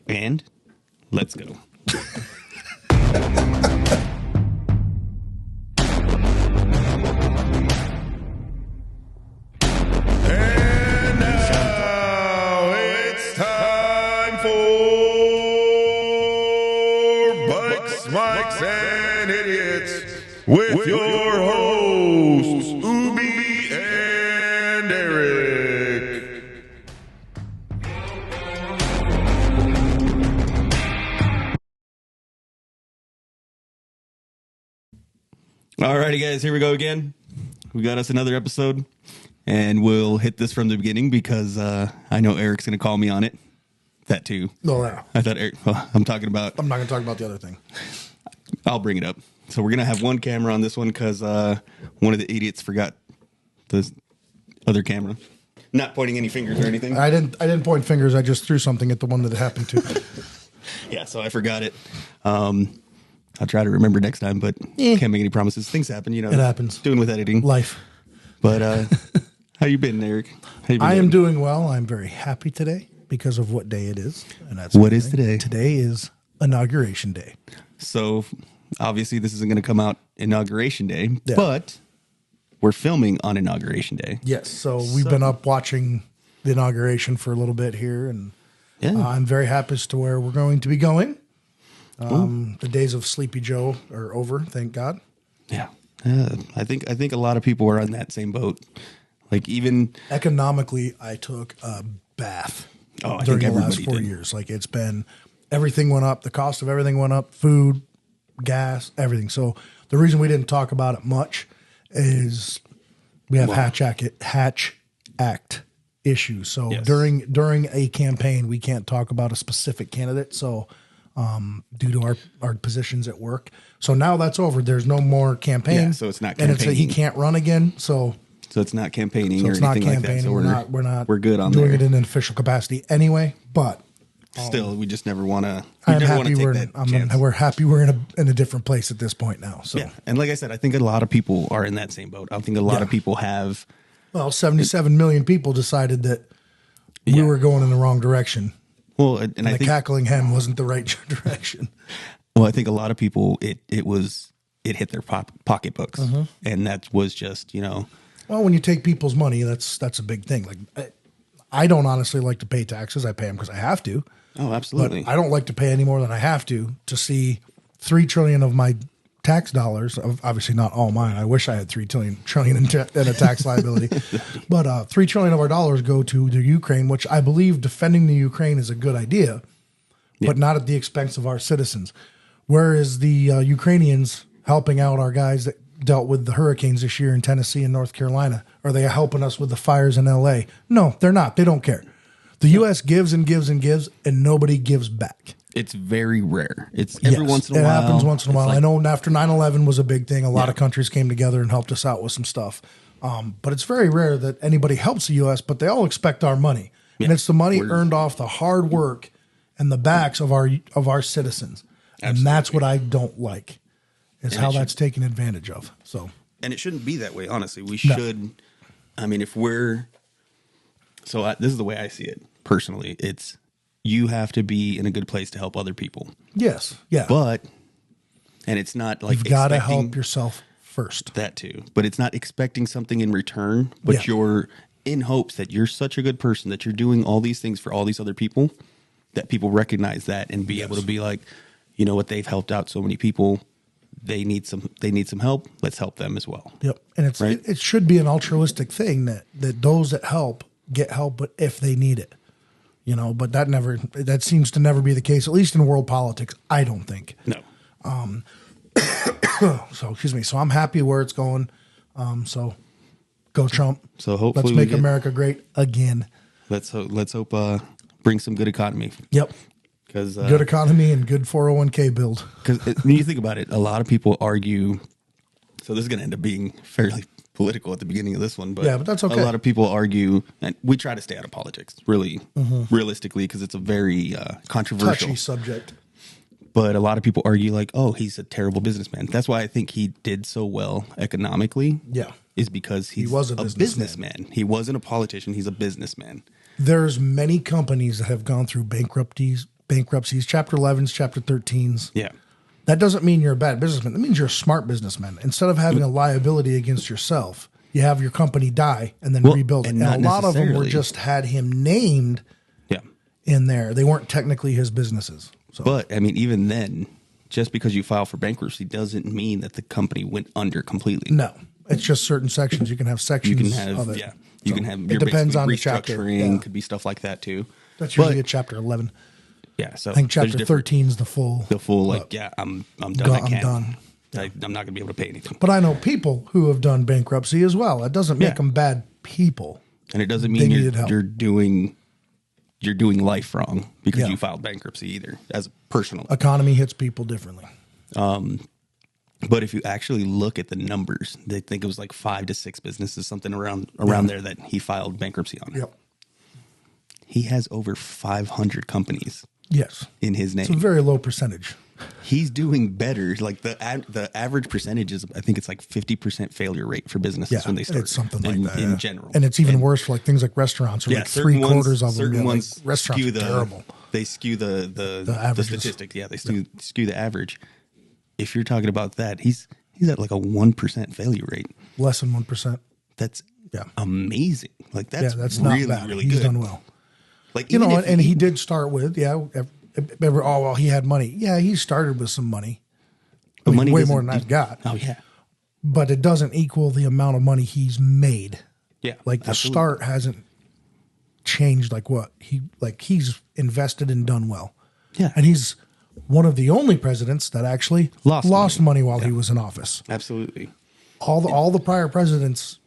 And let's go. And now it's time for Bikes, Mics, and Idiots with your hosts, Ubi and Eric. Alrighty, guys, here we go again. We got us another episode, and we'll hit this from the beginning because I know Eric's going to call me on it. That too. No, no. I thought Eric. Well, I'm talking about. I'm not going to talk about the other thing. I'll bring it up. So we're gonna have one camera on this one because one of the idiots forgot the other camera. Not pointing any fingers or anything. I didn't point fingers. I just threw something at the one that it happened to. Yeah, so I forgot it. I'll try to remember next time, but can't make any promises. Things happen, you know. It happens. Doing with editing. Life. But how you been, Eric? How you been I doing? am doing well. I'm very happy today because of what day it is. And that's What is today? Today is Inauguration Day. So obviously this isn't going to come out Inauguration Day, Yeah. but we're filming on Inauguration Day. Yes. So we've been up watching the inauguration for a little bit here, and Yeah. I'm very happy as to where we're going to be going. The days of Sleepy Joe are over, thank God. Yeah. I think a lot of people are on that same boat. Like even Economically, I took a bath Oh, I during think the last everybody 4 did. years. Like it's been, everything went up. The cost of everything went up, food, gas, everything. So the reason we didn't talk about it much is we have Hatch Act issues. So Yes. during a campaign, we can't talk about a specific candidate. So due to our positions at work. So now that's over. There's no more campaign. Yeah, so it's not And he campaigning. can't run again. So it's not campaigning so or it's not anything campaigning. like that. So we're good on doing there. it in an official capacity anyway. But Still, we just never want to. I'm never want happy to we're take that chance. we're happy we're in a different place at this point now. So Yeah, and like I said, I think a lot of people are in that same boat. I think a lot Yeah. of people have. well, 77 million people decided that we Yeah. were going in the wrong direction. Well, and And I the think cackling hen wasn't the right direction. well, I think a lot of people it hit their pocketbooks, Mm-hmm. and that was just Well, when you take people's money, that's a big thing. Like I don't honestly like to pay taxes. I pay them because I have to. Oh, But absolutely. I don't like to pay any more than I have to see $3 trillion of my tax dollars. Obviously, not all mine. I wish I had $3 trillion in a tax liability. But $3 trillion of our dollars go to the Ukraine, which I believe defending the Ukraine is a good idea, but not at the expense of our citizens. Whereas the Ukrainians helping out our guys that dealt with the hurricanes this year in Tennessee and North Carolina, are they helping us with the fires in L.A.? No, they're not. They don't care. The U.S. gives and gives and gives, and nobody gives back. It's very rare. It's every Yes, once in a it while. happens once in a It's while. like- I know after 9/11 was a big thing. A lot of countries came together and helped us out with some stuff. But it's very rare that anybody helps the U.S., but they all expect our money. And it's the money earned off the hard work and the backs of our citizens. And that's what I don't like, is how that's taken advantage of. So, And it shouldn't be that way, honestly. We should, I mean, if we're, this is the way I see it personally. It's, you have to be in a good place to help other people. yes, yeah. But, and it's not like You've got to expecting help yourself first. that too, but it's not expecting something in return, but Yeah. you're in hopes that you're such a good person that you're doing all these things for all these other people, that people recognize that and be able to be like, you know what, they've helped out so many people. They need some help. Let's help them as well. Yep. And it's Right? it should be an altruistic thing that those that help get help, but if they need it. But that seems to never be the case, at least in world politics, I don't think. No. So excuse me. So I'm happy where it's going. So go Trump. So hopefully let's we make get- America great again. Let's hope bring some good economy. Yep. Because Good economy and good 401k build. when you think about it, a lot of people argue. So this is going to end up being fairly political at the beginning of this one, but Yeah, but that's okay. A lot of people argue, and we try to stay out of politics, really, realistically, because it's a very controversial. Touchy subject. But a lot of people argue like, oh, he's a terrible businessman. That's why I think he did so well economically. Yeah. Is because he was a businessman. He wasn't a politician. He's a businessman. There's many companies that have gone through bankruptcies bankruptcies, Chapter 11s, Chapter 13s. Yeah. That doesn't mean you're a bad businessman. That means you're a smart businessman. Instead of having a liability against yourself, you have your company die and then rebuild it. And a lot of them were just had him named in there. They weren't technically his businesses. So. But, I mean, even then, just because you file for bankruptcy doesn't mean that the company went under completely. No. It's just certain sections. You can have sections of it. Yeah. You can have, it depends on the chapter. Restructuring could be stuff like that too. That's usually a Chapter 11. Yeah. So I think Chapter 13 is the full. I'm done. I'm done. I'm not going to be able to pay anything. But I know people who have done bankruptcy as well. It doesn't make them bad people. And it doesn't mean you're doing life wrong because you filed bankruptcy either, as a personal. Economy hits people differently. But if you actually look at the numbers, they think it was like 5 to 6 businesses, something around there that he filed bankruptcy on. Yep. He has over 500 companies. Yes. In his name. It's a very low percentage. He's doing better. Like the average percentage is, I think it's like 50% failure rate for businesses when they start. It's something like that. In general. And it's even worse for like things like restaurants or like 3/4 of them. Certain ones like restaurants skew are terrible. They skew the statistics. Yeah, they skew the average. If you're talking about that, he's at like a 1% failure rate. Less than 1%. That's amazing. Like that's really, not bad. Really He's good. done well. Like, and he did start with, he had money. Yeah, he started with some money. But money way more than I've got. Oh, yeah. But it doesn't equal the amount of money he's made. Yeah. Like the start hasn't changed he's invested and done well. Yeah. And he's one of the only presidents that actually lost money while he was in office. Absolutely. All the prior presidents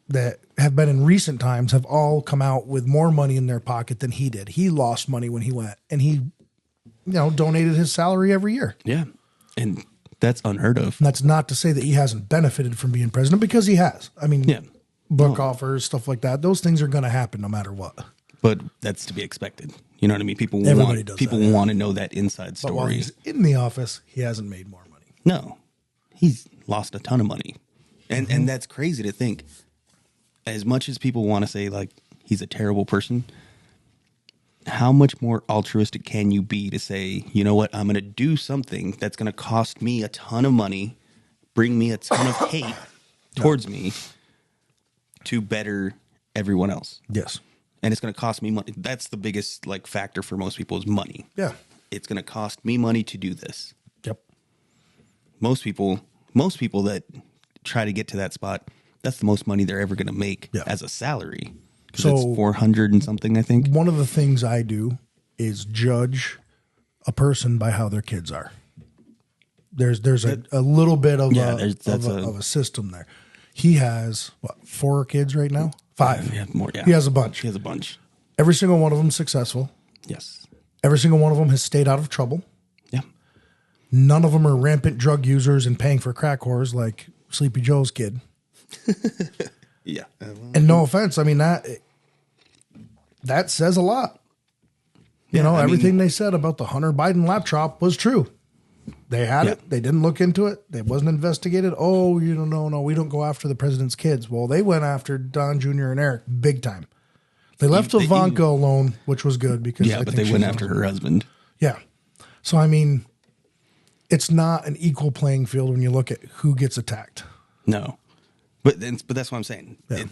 that have been in recent times have all come out with more money in their pocket than he did. He lost money when he went, and he, donated his salary every year. Yeah. And that's unheard of. And that's not to say that he hasn't benefited from being president, because he has. I mean, book offers, stuff like that. Those things are going to happen no matter what. But that's to be expected. You know what I mean? People want to know that inside story. But while he's in the office, he hasn't made more money. No. He's lost a ton of money. And that's crazy to think. As much as people want to say, like, he's a terrible person, how much more altruistic can you be to say, you know what, I'm going to do something that's going to cost me a ton of money, bring me a ton of hate towards me to better everyone else? Yes. And it's going to cost me money. That's the biggest factor for most people is money. Yeah. It's going to cost me money to do this. Yep. Most people that try to get to that spot, that's the most money they're ever going to make as a salary. So it's 400 and something, I think. One of the things I do is judge a person by how their kids are. There's a little bit of a system there. He has 4 kids right now? 5. Yeah, more. Yeah. He has a bunch. He has a bunch. Every single one of them successful. Yes. Every single one of them has stayed out of trouble. Yeah. None of them are rampant drug users and paying for crack whores like Sleepy Joe's kid. Yeah. And no offense, I mean that says a lot. Everything they said about the Hunter Biden laptop was true. They had it. They didn't look into it. It wasn't investigated. Oh, no, we don't go after the president's kids. Well, they went after Don Jr. and Eric big time. They left Ivanka alone, which was good because but they went after her husband. Yeah. So I mean, it's not an equal playing field when you look at who gets attacked. No. But that's what I'm saying. Yeah.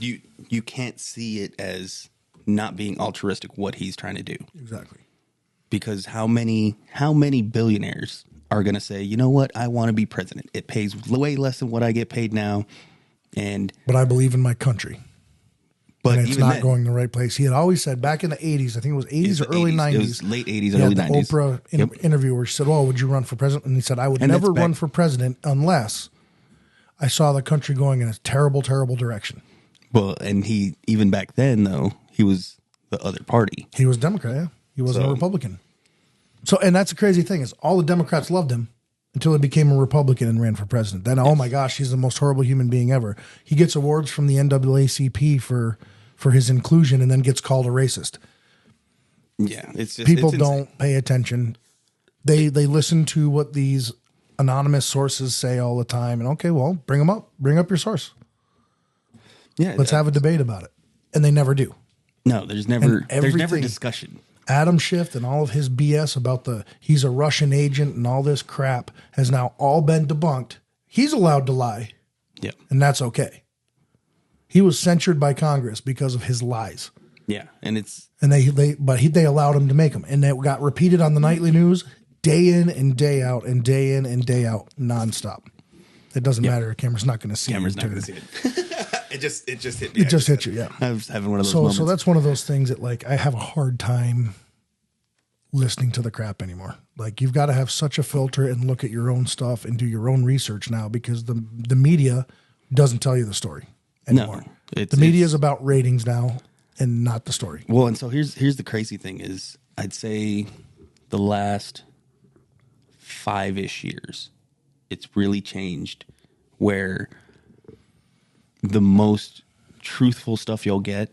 You can't see it as not being altruistic what he's trying to do. Exactly. Because how many billionaires are going to say, you know what, I want to be president. It pays way less than what I get paid now, but I believe in my country. But and it's not going the right place. He had always said back in the 80s, I think it was 80s or early 90s. It was late 80s, early 90s. Oprah interview where she said, "Oh, would you run for president?" And he said, "I would never run for president unless I saw the country going in a terrible, terrible direction." Well, and he, even back then, though, he was the other party. He was Democrat, yeah. He wasn't a Republican. So, and that's the crazy thing is all the Democrats loved him until he became a Republican and ran for president. Then, oh my gosh, he's the most horrible human being ever. He gets awards from the NAACP for his inclusion and then gets called a racist. Yeah, it's just people don't pay attention. They listen to what these anonymous sources say all the time, and okay, well, bring them up. Bring up your source. Yeah, let's have a debate about it, and they never do. No, there's never discussion. Adam Schiff and all of his BS about he's a Russian agent and all this crap has now all been debunked. He's allowed to lie. Yeah. And that's okay. He was censured by Congress because of his lies. Yeah. And they allowed him to make them. And they got repeated on the nightly news day in and day out and day in and day out nonstop. It doesn't matter. The camera's not going to see it. Camera's not going to see it. It just hit me. It just hit you, yeah. I was having one of those moments. So that's one of those things that, like, I have a hard time listening to the crap anymore. Like, you've got to have such a filter and look at your own stuff and do your own research now, because the media doesn't tell you the story anymore. No, the media is about ratings now and not the story. Well, and so here's the crazy thing is, I'd say the last 5-ish years, it's really changed, where the most truthful stuff you'll get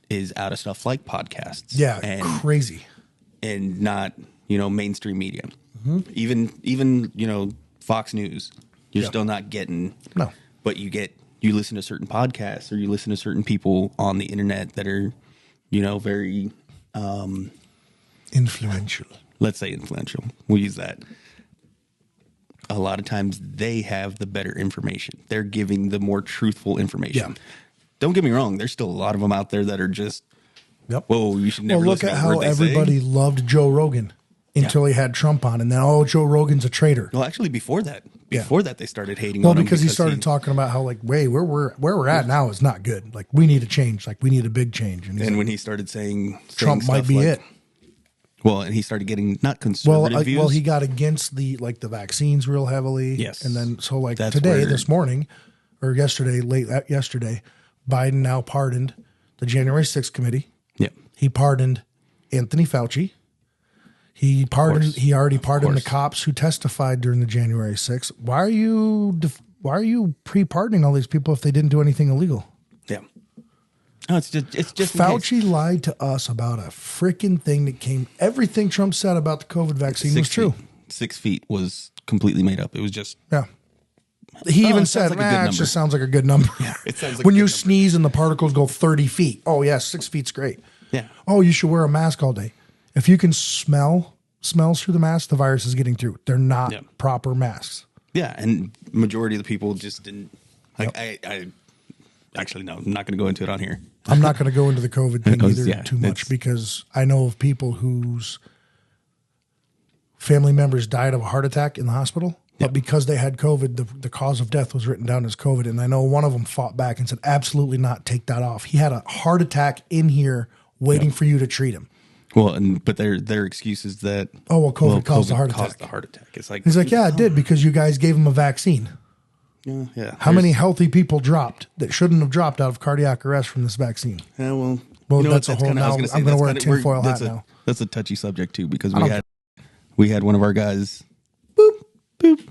is out of stuff like podcasts. Yeah, crazy. And not, mainstream media. Mm-hmm. Even Fox News, you're still not getting. No. But you listen to certain podcasts, or you listen to certain people on the internet that are, very influential. Let's say influential. We'll use that. A lot of times they have the better information. They're giving the more truthful information. Yeah. Don't get me wrong. There's still a lot of them out there that are just, whoa, you should never look at how everybody loved Joe Rogan until he had Trump on. And then, Joe Rogan's a traitor. Well, actually, before that, they started hating on him. Well, because he started talking about how, like, where we're at now is not good. Like, we need a change. Like, we need a big change. And when he started saying Trump might be it. Well, and he started getting not conservative views. Well, he got against the vaccines real heavily. Yes. And then, so this morning, or late yesterday, Biden now pardoned the January 6th committee. Yeah. He pardoned Anthony Fauci. He already pardoned the cops who testified during the January 6th. Why are you pre-pardoning all these people if they didn't do anything illegal? Yeah. No, it's just Fauci lied to us about a freaking thing that everything Trump said about the COVID vaccine was true. 6 feet was completely made up. It was just. Yeah. He even said, it just sounds like a good number. Yeah, it sounds like when you sneeze and the particles go 30 feet. Oh, yeah, 6 feet's great. Yeah. Oh, you should wear a mask all day. If you can smells through the mask, the virus is getting through. They're not proper masks. Yeah, and majority of the people just didn't. I actually, no, I'm not going to go into it on here. I'm not going to go into the COVID thing either too much, because I know of people whose family members died of a heart attack in the hospital. But because they had COVID, the cause of death was written down as COVID. And I know one of them fought back and said, absolutely not, take that off. He had a heart attack in here waiting for you to treat him. Well, but their excuse is that COVID caused the heart attack. It's like, he's like, yeah, it did, because you guys gave him a vaccine. Yeah. How many healthy people dropped that shouldn't have dropped out of cardiac arrest from this vaccine? Yeah, well, that's a whole. Now I'm going to wear a tinfoil hat now. That's a touchy subject too, because we had one of our guys. Boop. Boop.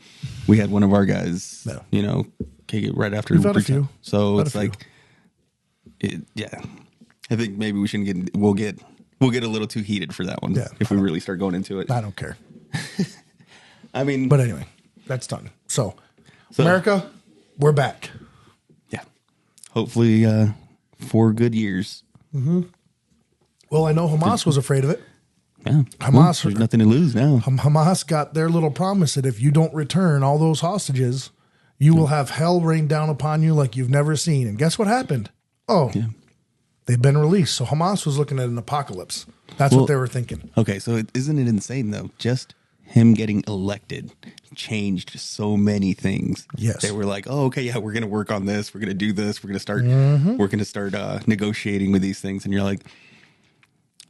We had one of our guys, right after. We've had a few. So it's like, I think maybe we shouldn't we'll get a little too heated for that one if we really start going into it. I don't care. I mean, but anyway, that's done. So America, we're back. Yeah. Hopefully 4 good years. Mm-hmm. Well, I know Hamas was afraid of it. Yeah, there's nothing to lose now. Hamas got their little promise that if you don't return all those hostages, you will have hell rain down upon you like you've never seen. And guess what happened? They've been released. So Hamas was looking at an apocalypse. That's what they were thinking. Okay, so isn't it insane, though? Just him getting elected changed so many things. Yes. They were like, oh, okay, yeah, we're going to work on this. We're going to do this. We're going to start negotiating with these things. And you're like,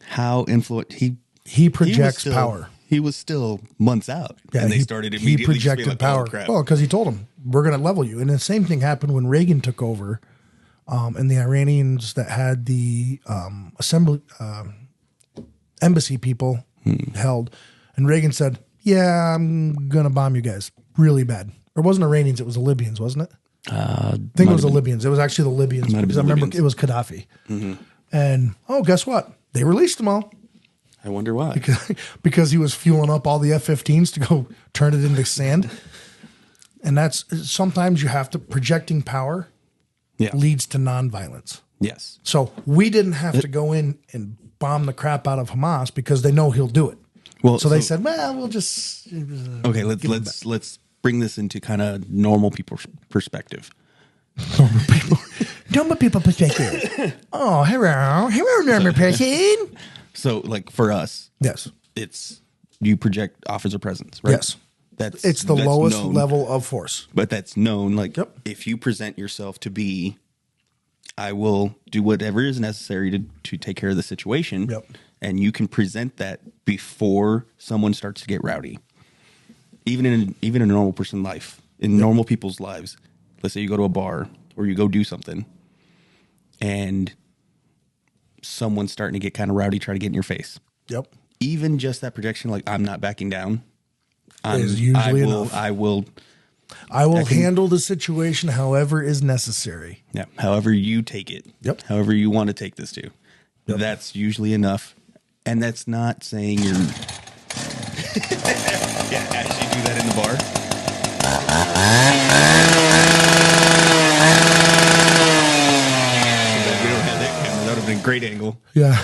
how he projects power. He was still months out, and they started immediately. He projected power. Oh, because he told them, we're going to level you. And the same thing happened when Reagan took over, and the Iranians that had the embassy people held. And Reagan said, yeah, I'm going to bomb you guys really bad. Or it wasn't Iranians, it was the Libyans, wasn't it? I think it was the Libyans. It was actually the Libyans, because I remember it was Gaddafi. Mm-hmm. And, guess what? They released them all. I wonder why. Because he was fueling up all the F-15s to go turn it into sand. And that's sometimes you have to, projecting power leads to nonviolence. Yes. So we didn't have to go in and bomb the crap out of Hamas because they know he'll do it. Well, so they said, well, we'll just okay. Let's bring this into kind of normal people's perspective. Normal people perspective. Oh, hello, normal person. So, like for us, yes, it's you project officer presence, right? Yes, it's the lowest level of force, but that's known. Like if you present yourself to be, I will do whatever is necessary to take care of the situation. Yep. And you can present that before someone starts to get rowdy. Even in a normal person's life, in normal people's lives, let's say you go to a bar or you go do something, and someone's starting to get kind of rowdy, try to get in your face. Yep. Even just that projection, like I'm not backing down, is usually enough. I will handle the situation however is necessary. Yeah. However you take it. Yep. However you want to take this to. Yep. That's usually enough. And that's not saying you're. Yeah, actually do that in the bar. We don't have that camera. That would have been a great angle. Yeah.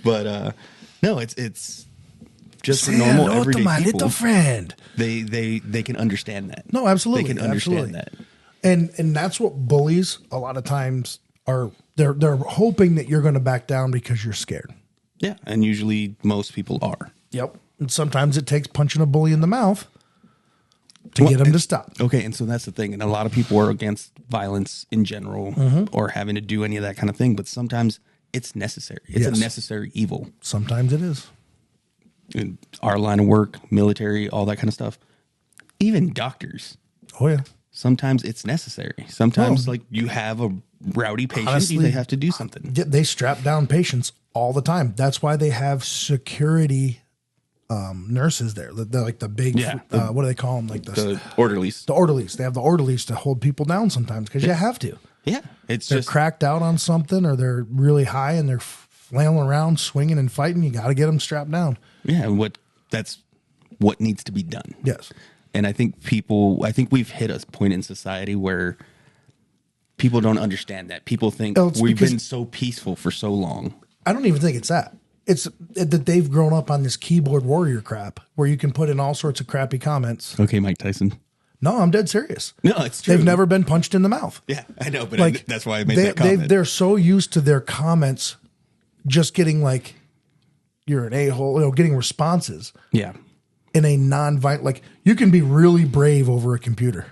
But no, it's just for normal everyday my people. Little friend. They can understand that. No, absolutely. They can understand that. And that's what bullies a lot of times are. They're hoping that you're going to back down because you're scared. Yeah, and usually most people are. Yep. And sometimes it takes punching a bully in the mouth to get him to stop. Okay, and so that's the thing. And a lot of people are against violence in general or having to do any of that kind of thing. But sometimes it's necessary. It's a necessary evil. Sometimes it is. In our line of work, military, all that kind of stuff. Even doctors. Oh, yeah. Sometimes it's necessary. Sometimes, like, you have a rowdy patient, honestly, they have to do something. They strap down patients all the time. That's why they have security nurses there. They're like the big, what do they call them? Like the orderlies. The orderlies. They have the orderlies to hold people down sometimes because you have to. Yeah. They're cracked out on something or they're really high and they're flailing around, swinging and fighting. You got to get them strapped down. Yeah. And that's what needs to be done. Yes. And I think we've hit a point in society where people don't understand that. People think we've been so peaceful for so long. I don't even think it's that. It's that they've grown up on this keyboard warrior crap where you can put in all sorts of crappy comments. Okay, Mike Tyson. No, I'm dead serious. No, it's true. They've never been punched in the mouth. Yeah, I know, but that's why I made that comment. They're so used to their comments just getting like, you're an a-hole, getting responses. Yeah. In a non-violent, like you can be really brave over a computer.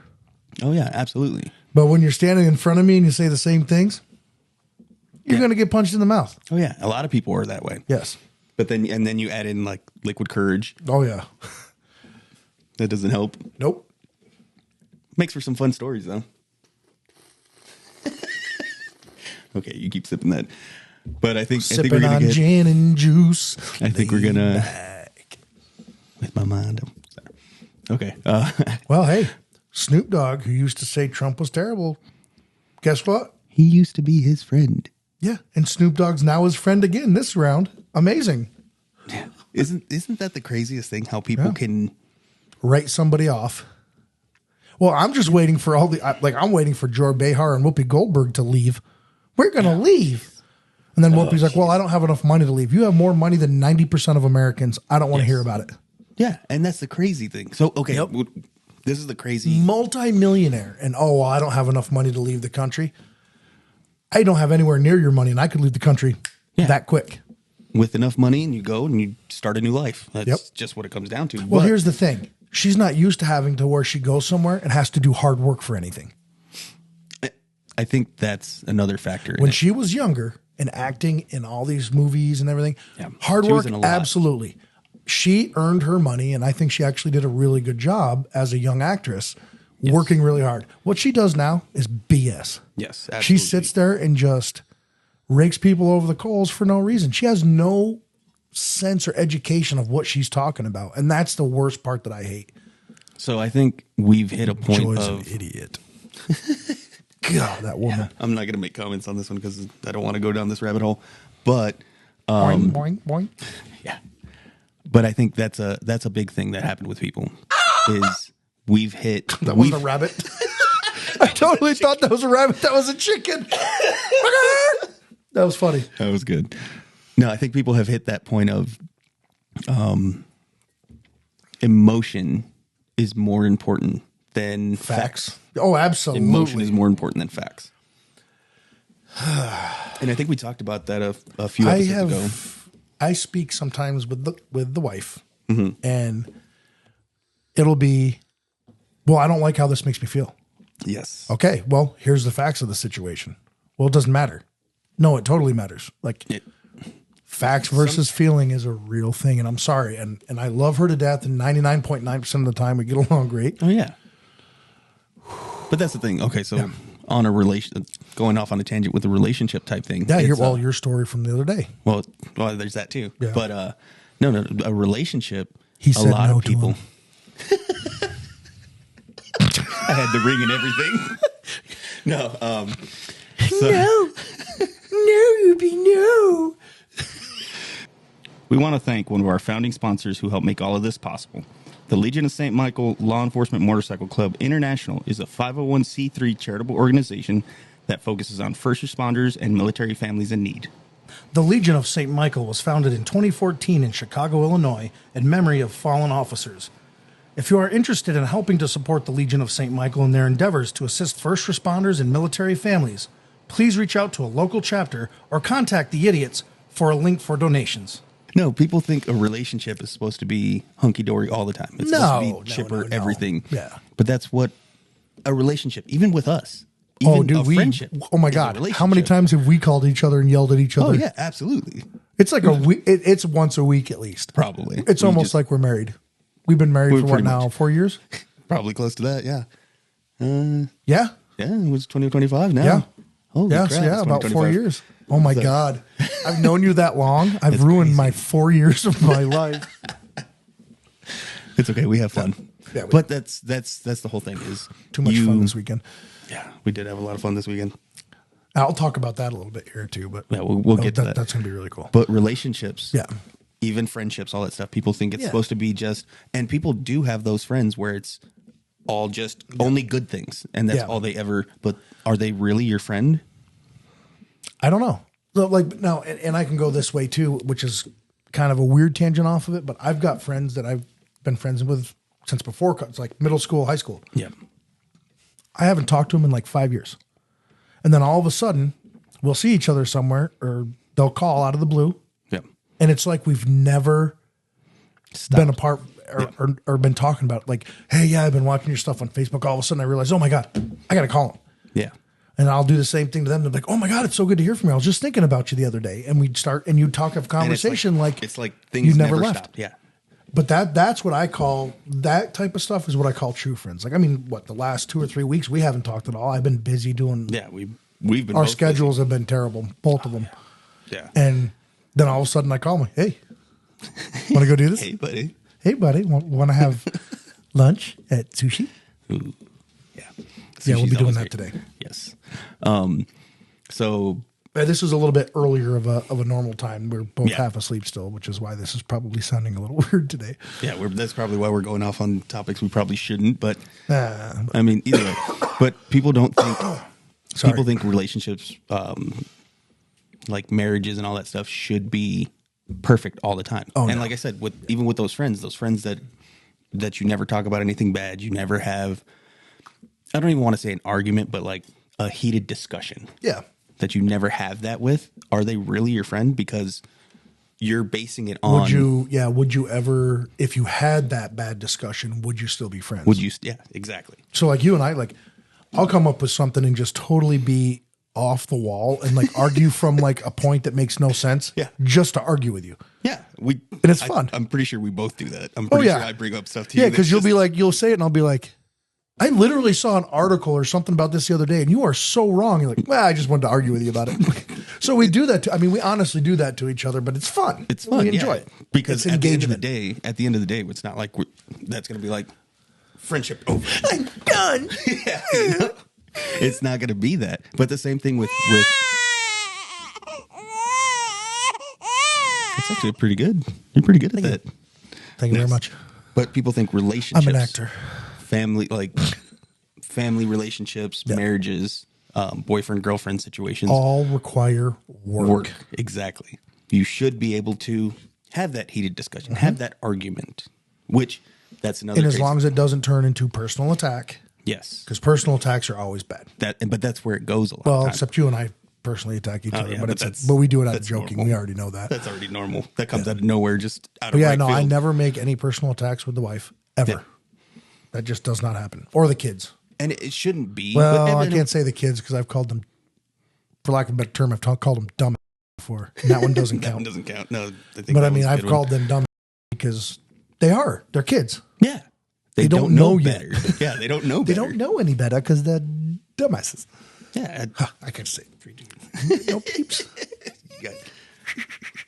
Oh yeah, absolutely. But when you're standing in front of me and you say the same things, you're going to get punched in the mouth. Oh yeah, a lot of people are that way. Yes. But then you add in like liquid courage. Oh yeah. That doesn't help. Nope. Makes for some fun stories though. Okay, you keep sipping that. But I think we're gonna get gin and juice. I think we're gonna with my mind. Okay. Well, hey, Snoop Dogg, who used to say Trump was terrible, guess what? He used to be his friend. Yeah, and Snoop Dogg's now his friend again this round. Amazing. Yeah. Isn't that the craziest thing? How people can write somebody off. Well, I'm just waiting for I'm waiting for Jor Behar and Whoopi Goldberg to leave. We're gonna leave. And then Whoopi's like, well, I don't have enough money to leave. You have more money than 90% of Americans. I don't want to hear about it. Yeah, and that's the crazy thing. So, okay, this is the crazy. Multi-millionaire. And, I don't have enough money to leave the country. I don't have anywhere near your money, and I could leave the country that quick. With enough money, and you go and you start a new life. That's just what it comes down to. Well, here's the thing. She's not used to having to where she goes somewhere and has to do hard work for anything. I think that's another factor. When she was younger and acting in all these movies and everything, hard work, absolutely. She earned her money, and I think she actually did a really good job as a young actress, working really hard. What she does now is BS. Yes, absolutely. She sits there and just rakes people over the coals for no reason. She has no sense or education of what she's talking about, and that's the worst part that I hate. So I think we've hit a point Joy's of an idiot. God, that woman. Yeah, I'm not going to make comments on this one because I don't want to go down this rabbit hole. But boing, boing, boing. Yeah. But I think that's a big thing that happened with people is we've hit. That wasn't a rabbit. I totally thought that was a rabbit. That was a chicken. That was funny. That was good. No, I think people have hit that point of emotion is more important than facts. Oh, absolutely. Emotion is more important than facts. And I think we talked about that a few episodes ago. I speak sometimes with the wife, Mm-hmm. and it'll be, well, I don't like how this makes me feel. Yes. Okay, well, here's the facts of the situation. Well, it doesn't matter. No, it totally matters. Like facts versus feeling is a real thing, and I'm sorry, and I love her to death, and 99.9% of the time we get along great. Oh yeah. But that's the thing. Okay, so on a relation, going off on a tangent with a relationship type thing. Yeah, your story from the other day. Well, there's that too. Yeah. But no, a relationship. He a said lot no of to people. him. I had the ring and everything. No, No, Ruby, no. We want to thank one of our founding sponsors who helped make all of this possible. The Legion of St. Michael Law Enforcement Motorcycle Club International is a 501c3 charitable organization that focuses on first responders and military families in need. The Legion of St. Michael was founded in 2014 in Chicago, Illinois, in memory of fallen officers. If you are interested in helping to support the Legion of St. Michael in their endeavors to assist first responders and military families, please reach out to a local chapter or contact the idiots for a link for donations. no. People think a relationship is supposed to be hunky dory all the time. It's supposed to be chipper, everything. Yeah. But that's what a relationship, even with us, Oh, even dude, a friendship. oh my is a God. How many relationship. times have we called each other and yelled at each other? Oh yeah, absolutely. It's like a week. It's once a week at least. Probably. It's We almost just- like we're married. We've been married We're for what pretty now? much. 4 years? Probably close to that. Yeah. Yeah. Yeah. It was 2025 now. Yeah. Holy Yes, crap, yeah, it's about 4 2025. years. Oh my So- God. I've known you that long. I've It's ruined crazy. my 4 years of my life. It's okay. We have fun. Yeah, we- but that's the whole thing. Is Too much fun this weekend. Yeah, we did have a lot of fun this weekend. I'll talk about that a little bit here too, but Yeah, we'll get to that. That's going to be really cool. But relationships, Yeah. even friendships, all that stuff. People think it's Yeah. supposed to be just, and people do have those friends where it's all just only good things, and that's Yeah. all they ever. But are they really your friend? I don't know. So, like no, and I can go this way too, which is kind of a weird tangent off of it. But I've got friends that I've been friends with since before. It's like middle school, high school. Yeah, I haven't talked to them in like 5 years, and then all of a sudden, we'll see each other somewhere, or they'll call out of the blue, yeah. and it's like we've never been apart or been talking about it. Like, hey, yeah, I've been watching your stuff on Facebook. All of a sudden, I realize, oh my God, I got to call them. Yeah. And I'll do the same thing to them. They're like, "Oh my God, it's so good to hear from you. I was just thinking about you the other day." And we'd start, and you'd talk of And conversation it's like things you never left. stopped. Yeah, But that's what I call, that type of stuff is what I call true friends. Like, I mean, what, the last 2 or 3 weeks we haven't talked at all. I've been busy doing. yeah. We've been Our both schedules have been terrible, both of them. busy. Yeah. And then all of a sudden I call me, "Hey, want to go do this? Hey, buddy. Hey, buddy, want to have lunch at sushi?" Ooh. Yeah. Yeah, we'll be Sushi's doing always that great. today. Yes. So This is a little bit earlier of a normal time. We're both Yeah. half asleep still, which is why this is probably sounding a little weird today. yeah, that's probably why we're going off on topics we probably shouldn't. But Uh, I mean, either way. But people don't think. Sorry. People think relationships, like marriages and all that stuff, should be perfect all the time. Oh, and no. like I said, even with those friends that you never talk about anything bad, you never have. I don't even want to say an argument, but like a heated discussion. Yeah. That you never have that with. Are they really your friend? Because you're basing it on. Would you ever, if you had that bad discussion, would you still be friends? Would you? Yeah, exactly. So like you and I, like, I'll come up with something and just totally be off the wall and like argue from like a point that makes no sense. Yeah. Just to argue with you. Yeah, And it's fun. I'm pretty sure we both do that. I'm Oh, pretty yeah. sure I bring up stuff to you. Yeah, because that's you'll just- be like, you'll say it and I'll be like, "I literally saw an article or something about this the other day and you are so wrong." You're like, "Well, I just wanted to argue with you about it." So we do that. We honestly do that to each other, but it's fun. It's fun. We enjoy yeah. it Because it's at the engagement. end of the day, it's not like that's going to be like friendship over. I'm done. Yeah, you know? It's not going to be that. But the same thing with. It's actually pretty good. You're pretty good at that. Thank you very Yes. much. But people think relationships. I'm an actor. Family relationships, marriages, boyfriend girlfriend situations. All require work. Exactly. You should be able to have that heated discussion, have that argument, which that's another. And as long as it doesn't turn into personal attack. Yes, because personal attacks are always bad. But that's where it goes a lot. Well, of time. except you and I personally attack each other, yeah, but we do it out of that's joking. normal. We already know that. That's already normal. That comes out of nowhere, just out But of yeah, right no, field. I never make any personal attacks with the wife ever. Yeah. That just does not happen, or the kids. And it shouldn't be. Well, I can't say the kids because I've called them, for lack of a better term, I've called them dumb before. And that one doesn't that count. one doesn't count. No, But I mean, I've called them dumb because they're kids. Yeah, They don't know better. yet. Yeah, they don't know They better. don't know any better because they're dumbasses. Yeah, I could say 3 dudes. No peeps.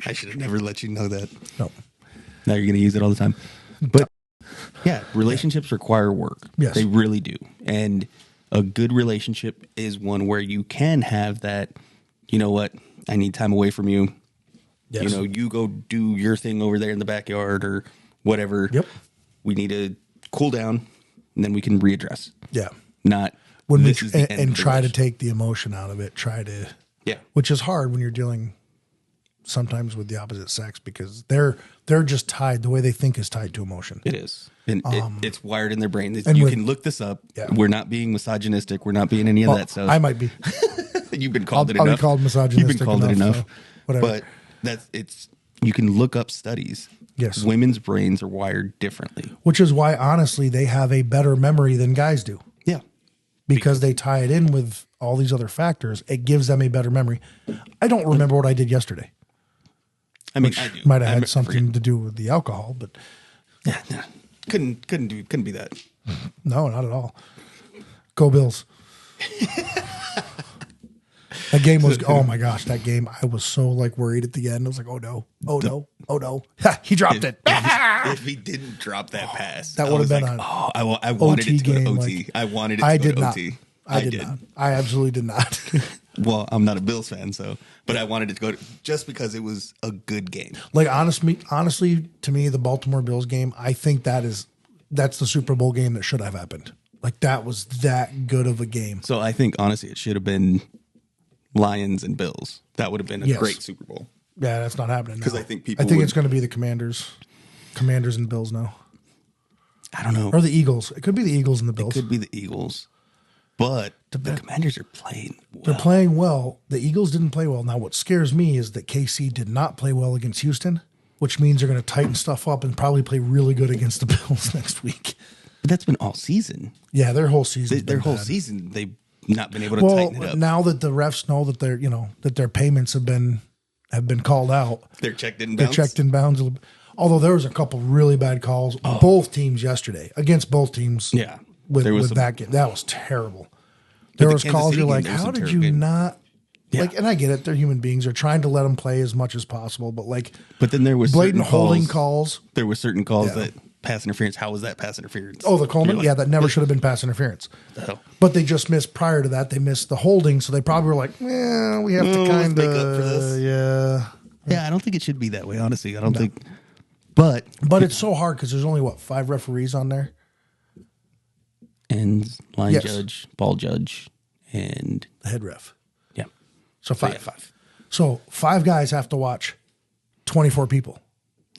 I should have never let you know that. No. Now you're going to use it all the time. But yeah, relationships require work. Yes. They really do. And a good relationship is one where you can have that, you know what, I need time away from you. Yes. You know, you go do your thing over there in the backyard or whatever. Yep. We need to cool down and then we can readdress. Yeah. Not When this is the end of and the try to relationship. take the emotion out of it. Try to, Yeah. which is hard when you're dealing sometimes with the opposite sex because they're just tied. The way they think is tied to emotion. It is. And it's wired in their brain. and You with- can look this up. Yeah. We're not being misogynistic. We're not being any of Well, that stuff. I might be. You've been called it I'll be enough. called misogynistic You've been called it enough, enough. so whatever. But you can look up studies. Yes. Women's brains are wired differently. Which is why, honestly, they have a better memory than guys do Yeah. because they tie it in with all these other factors. It gives them a better memory. I don't remember what I did yesterday. I mean, I do. Might have I had something forget. to do with the alcohol, but Yeah, no. Couldn't be that. no, not at all. Go Bills. That game was, oh my gosh, that game. I was so like worried at the end. I was like, oh no, oh no, oh no. Ha, he dropped it. If he didn't drop that pass, That I would have was been like, an I wanted OT it to go to game, OT. like, I wanted it to I go did to not. OT. I did not. I absolutely did not. Well, I'm not a Bills fan, but I wanted it to go just because it was a good game. Like honestly, to me, the Baltimore Bills game, I think that's the Super Bowl game that should have happened. Like that was that good of a game. So I think honestly, it should have been Lions and Bills. That would have been a Yes. great Super Bowl. Yeah, that's not happening. 'Cause now. I think people it's going to be the Commanders and Bills now, I don't know. or the Eagles. It could be the Eagles and the Bills. Could be the Eagles, but the Commanders are playing well. They're playing well. The Eagles didn't play well. Now, what scares me is that KC did not play well against Houston, which means they're going to tighten stuff up and probably play really good against the Bills next week. But that's been all season. Yeah, their whole season. Their whole season, they've not been able to Well, tighten it up. now that the refs know that their payments have been called out, They're checked in they're bounds. checked in bounds. Although there was a couple really bad calls, both teams yesterday against both teams. Yeah. with There was that game, that was terrible. There was Kansas calls City you're game, like, there was how some did terrible you game. not? Yeah. Like, and I get it. They're human beings. They're trying to let them play as much as possible, but like But then there was blatant certain holding calls. There were certain calls Yeah. that pass interference. How was that pass interference? Oh, the Coleman? You're like, Yeah, that never should have been pass interference. the hell? But they just missed prior to that. They missed the holding, so they probably were like, we have to Let's kind make up for this. of, yeah. Yeah, I don't think it should be that way. Honestly, I don't think. But It's so hard because there's only, 5 referees on there? and line Yes. judge, ball judge, and The head ref. yeah, So 5. yeah, 5. So 5 guys have to watch 24 people.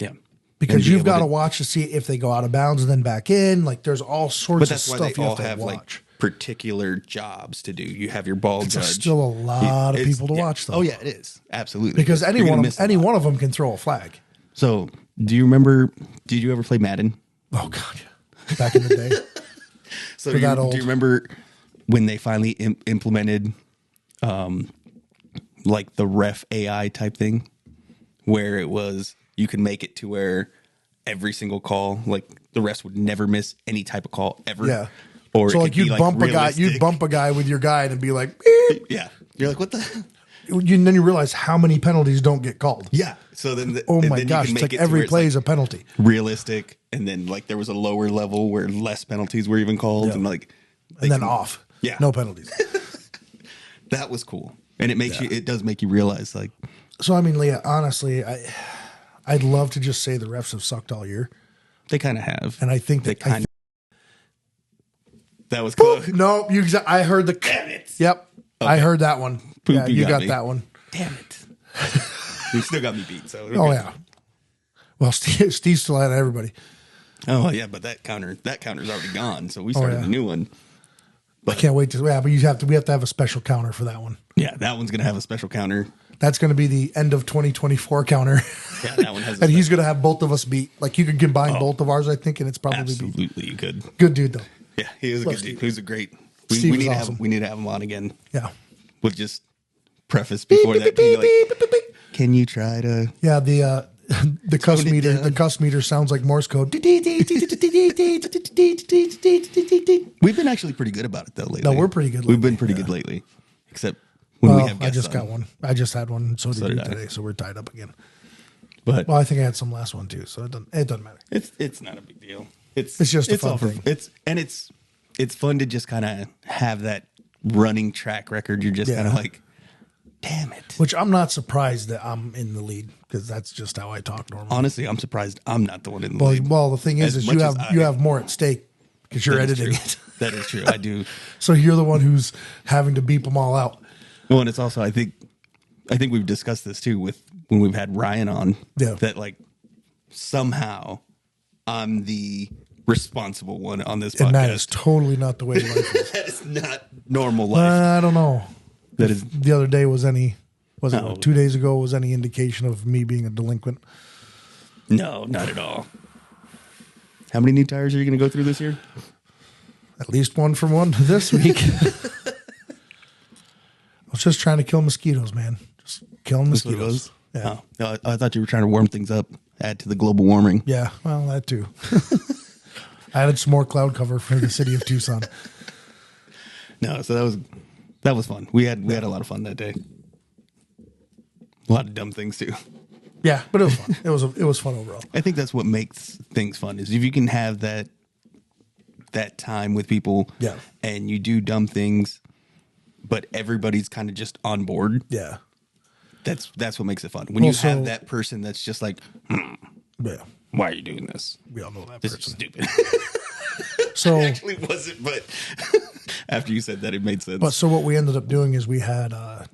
Yeah, Because And be you've able got to watch to see if they go out of bounds and then back in. Like there's all sorts But of that's why stuff they you all have to have watch. like particular jobs to do. You have your ball It's judge. still a lot of It's- people to yeah. watch, though. Oh yeah, it is absolutely Because You're any gonna one miss a any lot. one of them can throw a flag. So, do you remember? Did you ever play Madden? Oh god, yeah. Back in the day. So We're do you, that old. do you remember when they finally implemented, like the ref AI type thing, where it was you can make it to where every single call, like the refs would never miss any type of call ever. Yeah. Or So it like could be, you'd bump a guy, realistic. you'd bump a guy with your guide and be like, beep. Yeah. You're like, what the? And then you realize how many penalties don't get called. Yeah. So then, Oh and my then you gosh, can it's make like it to every where it's, play like, is a penalty. realistic, and then like there was a lower level where less penalties were even called, Yeah. and like And then can- off. Yeah. No penalties. That was cool, and it makes it does make you realize like So I mean, Leah, honestly, I'd love to just say the refs have sucked all year. they kind of have, And I think they that kind of. That was close. No, I heard the. Damn it. Yep. I heard that one. Poop, yeah, you you got got me. that one. Damn it. You still got me beat. So Oh yeah. Well, Steve's still at everybody. Oh yeah, but that counter's already gone. So we started yeah. a new one. I can't wait to. Yeah, but we have to have a special counter for that one. Yeah, that one's gonna have a special counter. That's going to be the end of 2024 counter. Yeah, that one has. And he's going to have both of us beat. Like you could combine both of ours, I think, and it's probably absolutely beat. you could. Good dude though. Yeah, he was a good dude. He was a great. Steve We need was to awesome. have we need to have him on again. Yeah. With just preface before that. Can you, like, can you try to? Yeah, the cuss meter. The cuss meter sounds like Morse code. We've been actually pretty good about it though lately. No, we're pretty good We've been lately, pretty yeah. good lately, except when we have I guests just on. got one. I just had one. And so did you did I. today. So we're tied up again. But Well, I think I had some last one too. So it doesn't matter. it's not a big deal. It's just a fun all for- thing. It's fun to just kind of have that running track record. You're just Yeah. kind of like, damn it. Which I'm not surprised that I'm in the lead because that's just how I talk normally. Honestly, I'm surprised I'm not the one in the lead. Well, the thing As is much you as have more at stake because you're That is editing true. it. That is true. I do. So you're the one who's having to beep them all out. Well, and it's also I think we've discussed this too with when we've had Ryan on. Yeah. That like somehow I'm the responsible one on this And podcast. that is totally not the way life is. That is not normal life. I don't know. That is The other day was it No. 2 days ago was any indication of me being a delinquent? no, not at all. How many new tires are you going to go through this year? At least one for one this week. I was just trying to kill mosquitoes, man. Just killing That's what it mosquitoes. was? Yeah. Oh, no, I thought you were trying to warm things up, add to the global warming. Yeah, well, that too. I added some more cloud cover for the city of Tucson. No, so that was fun. We had a lot of fun that day. A lot of dumb things too. Yeah, but it was fun. It was fun overall. I think that's what makes things fun is if you can have that time with people, Yeah. and you do dumb things, but everybody's kind of just on board. Yeah. That's what makes it fun. When you Also- have that person that's just like, Yeah. why are you doing this? We all know that This is person. stupid. So It actually wasn't, but after you said that, it made sense. But so what we ended up doing is we had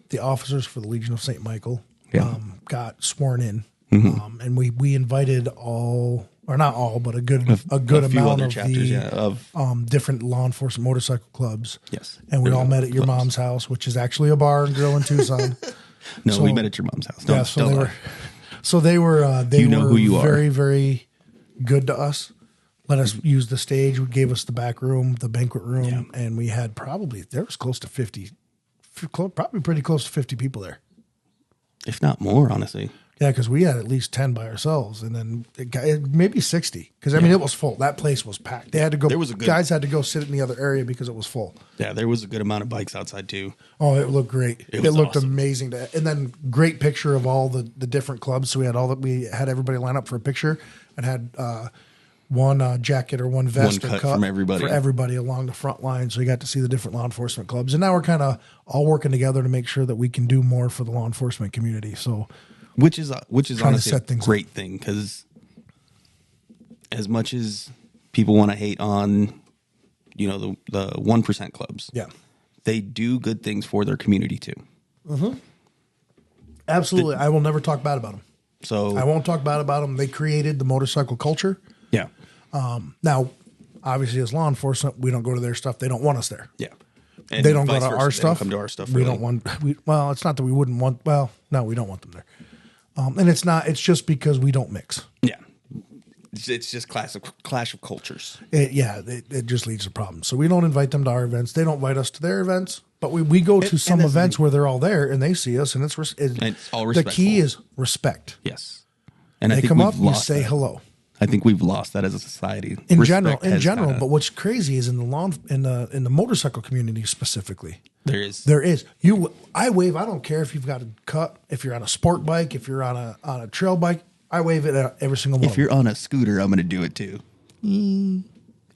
the officers for the Legion of St. Michael Yeah. got sworn in, and we invited all, or not all, but a good a few amount other of chapters, the of different law enforcement motorcycle clubs. Yes. And we There all we go. met at your Clubs. mom's house, which is actually a bar and grill in Tucson. No, So- we met at your mom's house. No, Yeah, so don't they lie. were, they You know were who you are. very, very good to us. Let us use the stage. We gave us the back room, the banquet room, and we had there was close to 50, probably pretty close to 50 people there. If not more, honestly. Yeah, because we had at least 10 by ourselves, and then maybe 60. Because I mean, it was full. That place was packed. They had to go. There was a good- guys had to go sit in the other area because it was full. Yeah, there was a good amount of bikes outside too. Oh, it looked great. It was looked awesome. amazing. And then great picture of all the different clubs. So we had everybody line up for a picture and had one jacket or one vest One or cut from everybody. for everybody along the front line. So you got to see the different law enforcement clubs. And now we're kind of all working together to make sure that we can do more for the law enforcement community. So Which is to honestly set a things great thing because as much as people want to hate on, the 1% clubs, yeah, they do good things for their community too. absolutely. I will never talk bad about them. So I won't talk bad about them. They created the motorcycle culture. yeah, Now, obviously, as law enforcement, we don't go to their stuff. They don't want us there. yeah. And They don't go vice to versa. our They don't stuff. come to our stuff. We really. don't want. Well, it's not that we wouldn't want. Well, no, we don't want them there. And it's not. It's just because we don't mix. Yeah, it's just clash of cultures. It just leads to problems. So we don't invite them to our events. They don't invite us to their events. But we go to some that's the events thing. where they're all there and they see us, and it's all the key respectful. is respect. Yes, and I They think come we've up, you lost say that. hello. I think we've lost that as a society. In Respect has general. kinda- But what's crazy is in the motorcycle community specifically. there is. There is. I wave. I don't care if you've got a cut, if you're on a sport bike, if you're on a trail bike. I wave it at every single one. If you're on a scooter, I'm going to do it too.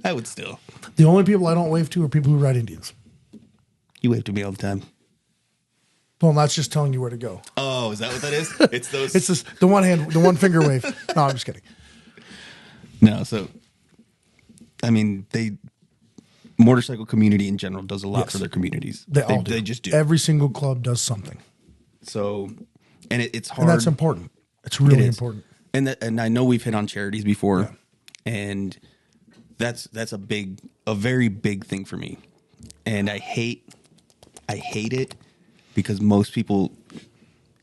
I would still. The only people I don't wave to are people who ride Indians. You wave to me all the time. Well, that's just telling you where to go. Oh, is that what that is? It's those. It's just the one finger wave. No, I'm just kidding. No, so I mean motorcycle community in general does a lot Yes. for their communities. They all do. They just do. Every single club does something. So, and it's hard. And that's important. It's really It is. important. And I know we've hit on charities before, and that's a very big thing for me. And I hate it because most people,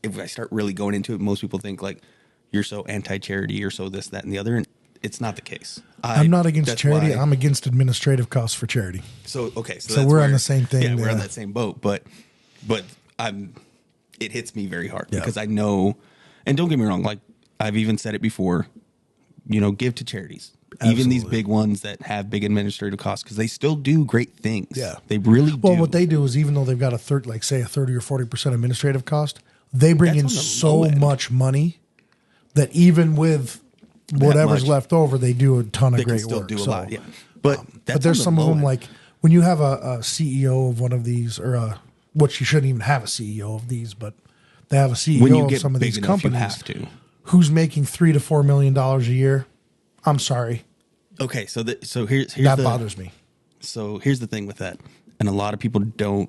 if I start really going into it, most people think like you're so anti-charity, you're so this, that, and the other, and it's not the case. I'm not against that's charity. why- I'm against administrative costs for charity. So okay, So that's we're on where- the same thing Yeah, we're on there. that same boat. But it hits me very hard Yeah. because I know, and don't get me wrong, like I've even said it before, give to charities, even these Absolutely. big ones that have big administrative costs because they still do great things. Yeah. they really do. Well, what they do is even though they've got a 30 or 40% administrative cost, they bring That's in on the so low end. much money that even with whatever's much, left over, they do a ton of they great can still work. do a So, lot. Yeah, but but there's on some the of low them end. like when you have a CEO of one of these, or which you shouldn't even have a CEO of these, but they have a CEO when you of get some of big these enough, companies you have to. who's making $3 to $4 million a year. I'm sorry, Okay, so here's that the, bothers me. So here's the thing with that, and a lot of people don't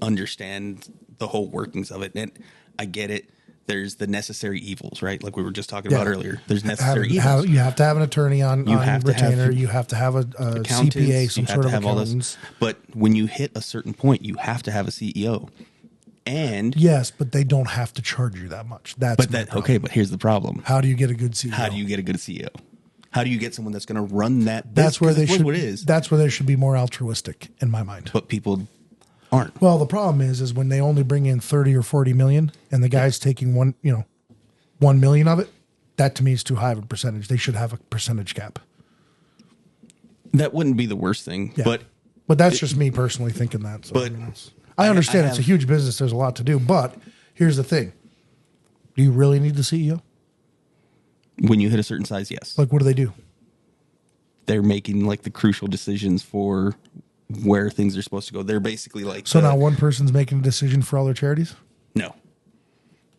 understand the whole workings of it. And I get it. There's the necessary evils, right? Like we were just talking about earlier. There's necessary evils. You have to have an attorney on have to have retainer. You have to have a Accountants, CPA, some you have sort to of have all this. accountants. But when you hit a certain point, you have to have a CEO. And Yes, but they don't have to charge you that much. That's my problem. okay. But here's the problem: How do you get a good CEO? how do you get a good CEO? How do you get someone that's going to run that? That's where they That's should. What it is. That's where they should be more altruistic, in my mind. But people aren't. Well, the problem is when they only bring in 30 or 40 million, and the guy's taking 1 million of it. That to me is too high of a percentage. They should have a percentage cap. That wouldn't be the worst thing. Yeah. But that's just me personally thinking that. So, But I understand it's a have- huge business. There's a lot to do. But here's the thing: do you really need the CEO? when you hit a certain size, yes, Like, what do they do? they're making like the crucial decisions for where things are supposed to go. They're basically like So now one person's making a decision for all their charities. no.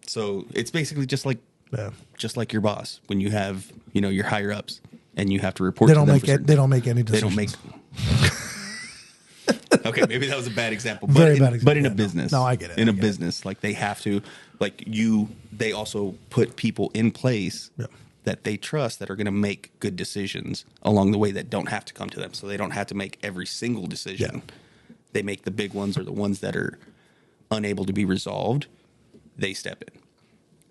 So it's basically just like Yeah. your boss when you have your higher ups and you have to report. They to don't them make for certain it. They don't make any They decisions. don't make. Okay, maybe that was a bad example. Very But bad But example. in a Yeah, no. business, No, I get it. In I a get it. business, like they have to, they also put people in place Yeah. that they trust that are going to make good decisions along the way that don't have to come to them. So they don't have to make every single decision. Yeah. They make the big ones or the ones that are unable to be resolved. They step in.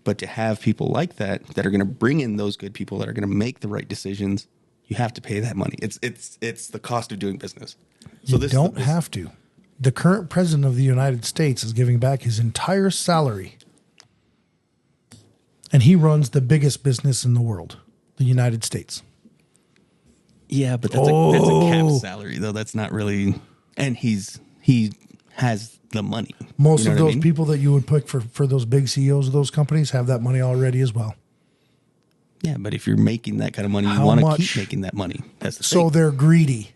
But to have people like that are going to bring in those good people that are going to make the right decisions, you have to pay that money. It's the cost of doing business. So You don't have to. The current president of the United States is giving back his entire salary. And he runs the biggest business in the world, the United States. Yeah, but that's a cap Oh. salary though. That's not really, and he has the money. Most You know of what I those mean? people that you would pick for those big CEOs of those companies have that money already as well. Yeah, but if you're making that kind of money, you How want to much? keep making that money. That's the So thing. they're greedy.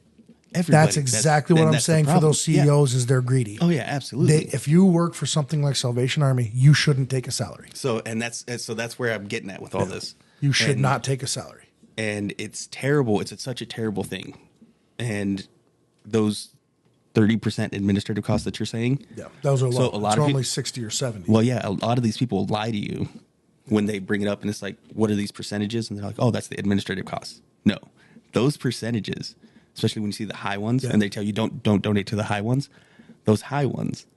Everybody- That's exactly what and I'm that's the saying for problem. those CEOs is they're greedy. Yeah. Oh yeah, absolutely. If you work for something like Salvation Army, you shouldn't take a salary. So that's where I'm getting at with all this. You should And- not take a salary. and it's terrible. It's such a terrible thing. And those 30% administrative costs that you're saying, Those are So low. a lot it's of normally peop- 60 or 70. well, yeah, a lot of these people lie to you when they bring it up, and it's like, what are these percentages? And they're like, oh, that's the administrative costs. No, those percentages, especially when you see the high ones, and they tell you don't donate to the high ones. Those high ones,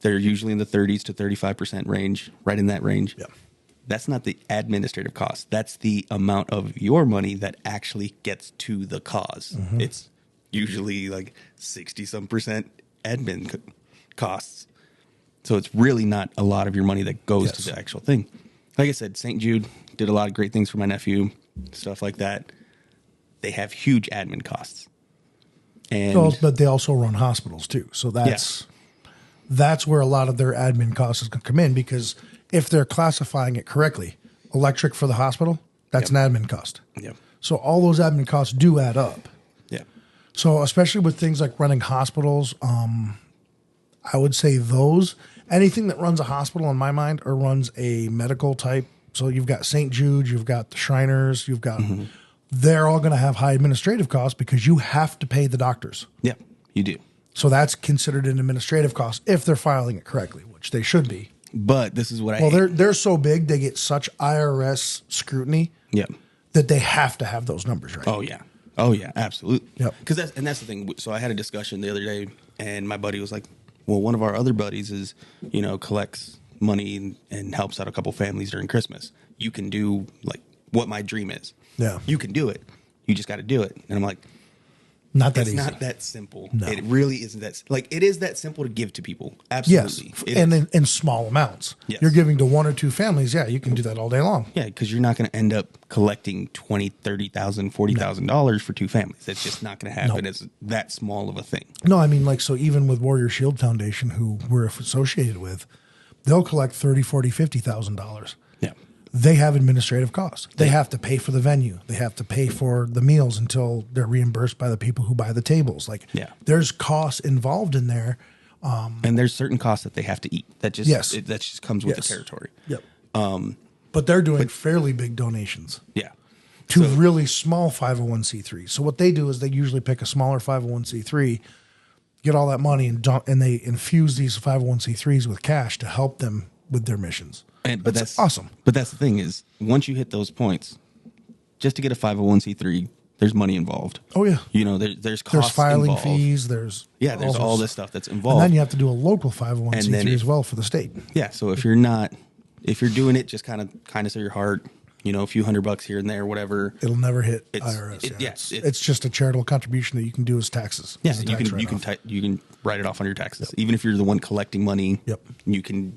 they're usually in the 30s to 35% range, right in that range. Yeah. That's not the administrative cost. That's the amount of your money that actually gets to the because Mm-hmm. It's usually like 60-some% admin costs. So it's really not a lot of your money that goes to Yes. the actual thing. Like I said, St. Jude did a lot of great things for my nephew, stuff like that. They have huge admin costs. And Well, but they also run hospitals too. So that's where a lot of their admin costs is going to come in, because if they're classifying it correctly, electric for the hospital, that's an admin cost. yeah, So all those admin costs do add up. yeah. So especially with things like running hospitals, I would say anything that runs a hospital in my mind or runs a medical type. So you've got St. Jude, you've got the Shriners, you've got they're all going to have high administrative costs because you have to pay the doctors. Yeah, you do. So that's considered an administrative cost if they're filing it correctly, which they should be. But this is what I Well, hate. they're so big, they get such IRS scrutiny Yeah. that they have to have those numbers right. Oh yeah. Oh yeah. Absolutely. Yep. Because that's the thing. So I had a discussion the other day, and my buddy was like, "Well, one of our other buddies is, collects money and helps out a couple families during Christmas. You can do like what my dream is. Yeah. You can do it. You just got to do it." And I'm like, Not that it's easy. not that simple. No. It really isn't that. Like, it is that simple to give to people. Yes, Absolutely. It and is. in small amounts. Yes. You're giving to one or two families. Yeah, you can do that all day long. Yeah, because you're not going to end up collecting $20,000, $30,000, $40,000 for two families. That's just not going to happen. No. It's that small of a thing. No, I mean, like, so even with Warrior Shield Foundation, who we're associated with, they'll collect $30,000, $40,000, $50,000. Yeah. They have administrative costs. They have to pay for the venue. They have to pay for the meals until they're reimbursed by the people who buy the tables. Like, Yeah. there's costs involved in there. And there's certain costs that they have to eat. That just Yes. that just comes with Yes. the territory. Yep. But they're doing fairly big donations Yeah. to So- really small 501c3. So what they do is they usually pick a smaller 501c3, get all that money, and they infuse these 501c3s with cash to help them with their missions. But that's awesome. But that's the thing is, once you hit those points, just to get a 501c3, there's money involved. Oh, yeah. There's costs There's filing involved. fees. There's There's all those- this stuff that's And involved. then you have to do a local 501c3 And then as well for the state. Yeah, so if you're doing it just kind of so your heart, a few $100 here and there, whatever. It'll never hit It's- IRS. it- yeah, It's just a charitable contribution that you can do as taxes. Yeah, as a you tax can write-off. you can write it off on your taxes, even if you're the one collecting money. Yep. You can,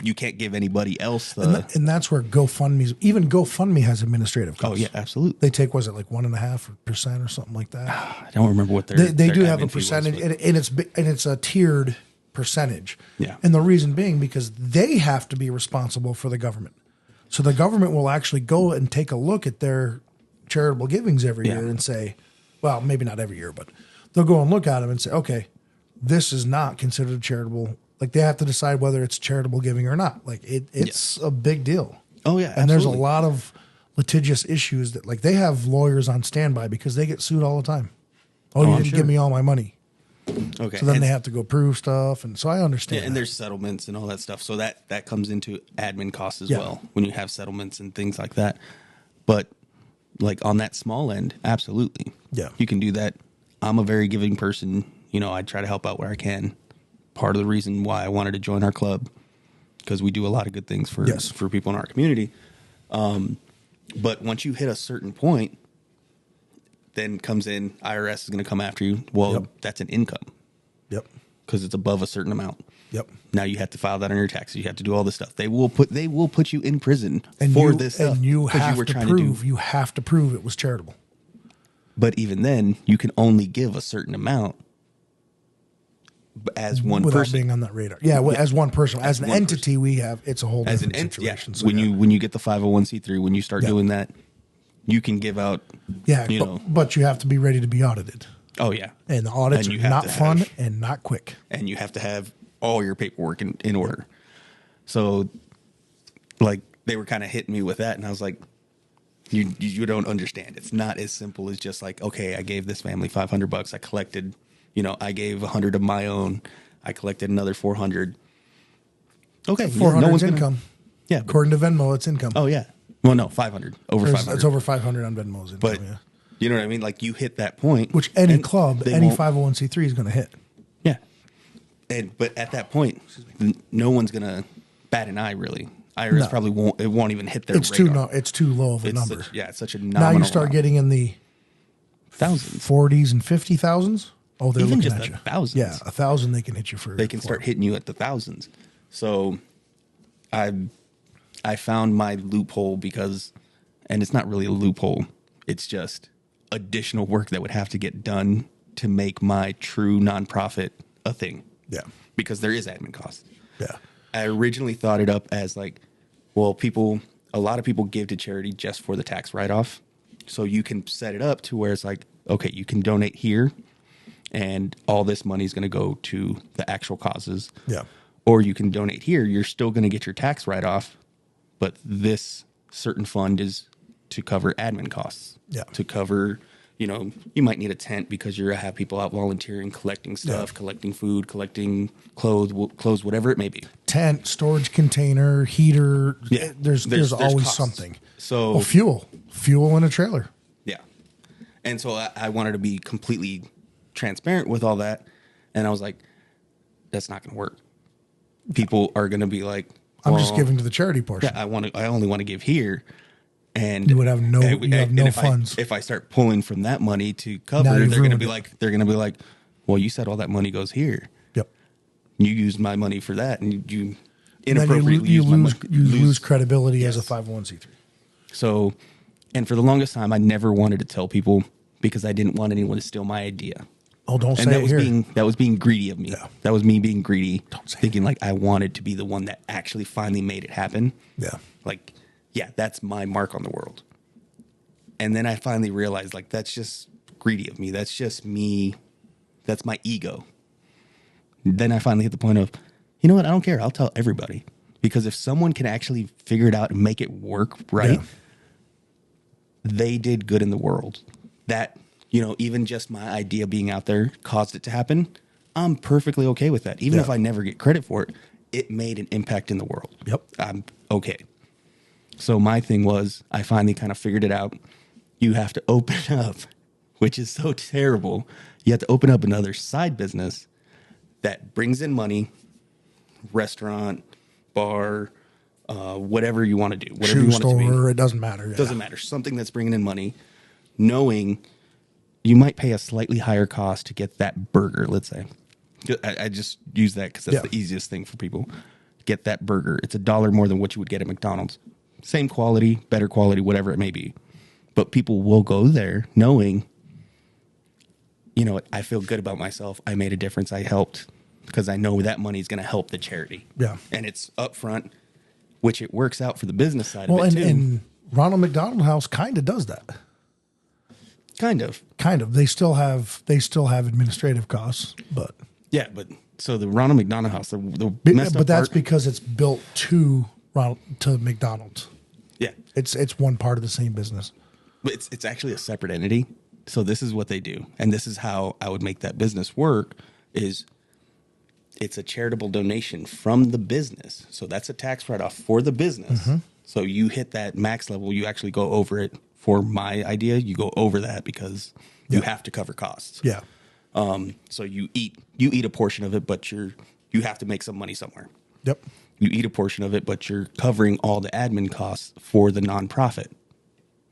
you can't give anybody else the. And that's where GoFundMe has administrative Oh costs. yeah, absolutely. They take, was it like 1.5% or something like that? I don't remember what They their do have a admin fee was, percentage, but- and it's a tiered percentage. Yeah. And the reason being because they have to be responsible for the government. So the government will actually go and take a look at their charitable givings every Yeah. year and say, well, maybe not every year, but they'll go and look at them and say, okay, this is not considered charitable. Like, they have to decide whether it's charitable giving or not. Like, it's a big deal. Oh yeah, And there's a absolutely. lot of litigious issues that, like, they have lawyers on standby because they get sued all the time. Oh, you I'm didn't sure. give me all my money. Okay. So then and, they have to go prove stuff. And so I understand. yeah, and that. there's settlements and all that stuff. So that comes into admin costs as Yeah. well when you have settlements and things like that. But like on that small end, absolutely. Yeah. You can do that. I'm a very giving person. I try to help out where I can. Part of the reason why I wanted to join our club, because we do a lot of good things for Yes. for people in our community. But once you hit a certain point, then comes in IRS is going to come after you. Well, Yep. that's an income Yep. because it's above a certain amount. Yep. Now you have to file that on your taxes. You have to do all this stuff. They will put you in prison And for you, this stuff and you 'cause have were to trying prove you have to prove it was charitable. But even then, you can only give a certain amount as one without person. being on that radar. Yeah, well, as one person, as an one entity, we have it's a whole As an different entity, yeah. situation. So When you get the 501c3, when you start Yeah. doing that, you can give out. yeah, you know. but you have to be ready to be audited, Oh yeah, and the audits And you are have not to fun have- and not quick. and you have to have all your paperwork in order. So, like, they were kind of hitting me with that, and I was like, "You don't understand. It's not as simple as just like, okay, I gave this family $500. I collected, I gave 100 of my own. I collected another 400. Okay, yeah, 400 is gonna- income. Yeah. but- According to Venmo, it's income. oh yeah. Well, no, 500 over There's- 500. It's over 500 on Venmo's income. But yeah. you know what I mean? Like, you hit that point, Which any and club, they any won't- 501c3 is going to hit. Yeah. But at that point, no one's gonna bat an eye. Really, IRS No. probably won't. It won't even hit their It's radar. it's too low of a It's number. it's such a Now nominal you start amount. getting in the thousands. 40s and 50,000s. Oh, they're Even looking just at the you. thousands. Yeah, 1,000 they can hit you for. They can start hitting you at the thousands. So, I found my loophole because, and it's not really a loophole. It's just additional work that would have to get done to make my true nonprofit a thing. Yeah. Because there is admin costs. Yeah. I originally thought it up as like, well, a lot of people give to charity just for the tax write-off. So you can set it up to where it's like, okay, you can donate here and all this money is going to go to the actual causes. Yeah. Or you can donate here. You're still going to get your tax write-off, but this certain fund is to cover admin costs. Yeah. To cover, you might need a tent because you're going to have people out volunteering, collecting stuff, collecting food, collecting clothes, whatever it may be. Tent, storage container, heater. Yeah. There's always costs. something. So Fuel in a trailer. Yeah. And so I wanted to be completely transparent with all that. And I was like, that's not going to work. People are going to be like, I'm just giving to the charity portion. Yeah, I only want to give here. And you would have no funds. If I start pulling from that money to cover, they're going to be like, well, you said all that money goes here. Yep. You used my money for that, and you inappropriately use my money. You lose credibility as a 501c3. So, and for the longest time, I never wanted to tell people because I didn't want anyone to steal my idea. Oh, don't And say it here. That was being greedy of me. Yeah. That was me being greedy, thinking it. like I wanted to be the one that actually finally made it happen. Yeah. Like, yeah, that's my mark on the world. And then I finally realized, like, that's just greedy of me. That's just me. That's my ego. Then I finally hit the point of, you know what? I don't care. I'll tell everybody. Because if someone can actually figure it out and make it work right, they did good in the world. That, even just my idea being out there caused it to happen. I'm perfectly okay with that. Even if I never get credit for it, it made an impact in the world. Yep. I'm okay. So my thing was, I finally kind of figured it out. You have to open up, which is so terrible. You have to open up another side business that brings in money, restaurant, bar, whatever you want to do, whatever Shoe you want store, it to be. it doesn't matter. It doesn't matter. Something that's bringing in money, knowing you might pay a slightly higher cost to get that burger, let's say. I just use that because that's the easiest thing for people. Get that burger. It's $1 more than what you would get at McDonald's. Same quality, better quality, whatever it may be. But people will go there knowing, I feel good about myself. I made a difference. I helped because I know that money is going to help the charity. Yeah. And it's upfront, which it works out for the business side of it too. And Ronald McDonald House kind of does that. Kind of. They still have administrative costs, but Yeah, but so the Ronald McDonald House, the messed up but that's part, because it's built to McDonald's. yeah, It's one part of the same business. but it's actually a separate entity. So this is what they do, and this is how I would make that business work. Is it's a charitable donation from the business, so that's a tax write-off for the business. Mm-hmm. So you hit that max level, you actually go over it. For my idea, you go over that because you have to cover costs. Yeah. So you eat a portion of it, but you have to make some money somewhere. Yep. You eat a portion of it, but you're covering all the admin costs for the nonprofit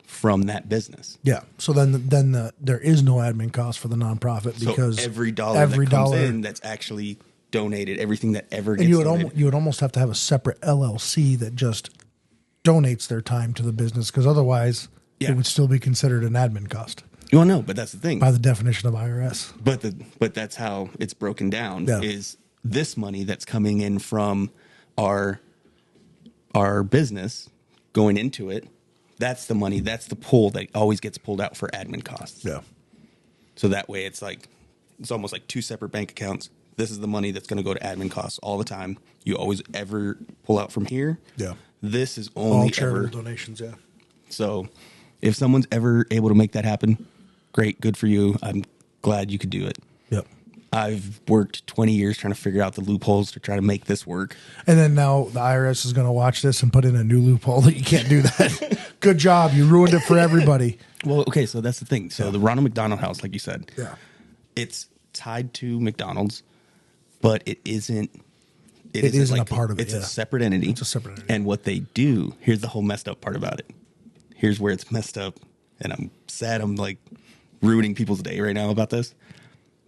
from that business. Yeah. So then there is no admin cost for the nonprofit because so every dollar that comes in that's actually donated, everything that ever gets donated. You would almost have to have a separate LLC that just donates their time to the business because otherwise it would still be considered an admin cost. Well, no, but that's the thing. By the definition of IRS. But that's how it's broken down is this money that's coming in from our business going into it. That's the money. That's the pull that always gets pulled out for admin costs. Yeah. So that way it's almost like two separate bank accounts. This is the money that's going to go to admin costs all the time. You always ever pull out from here. Yeah. This is only all charitable donations. Yeah. So if someone's ever able to make that happen, great, good for you. I'm glad you could do it. Yep. I've worked 20 years trying to figure out the loopholes to try to make this work. And then now the IRS is going to watch this and put in a new loophole that you can't do that. Good job. You ruined it for everybody. Well, okay, so that's the thing. So the Ronald McDonald House, like you said, it's tied to McDonald's, but it isn't. It isn't a part of it. It's a separate entity. It's a separate entity. And what they do, here's the whole messed up part about it. Here's where it's messed up. And I'm sad I'm like ruining people's day right now about this.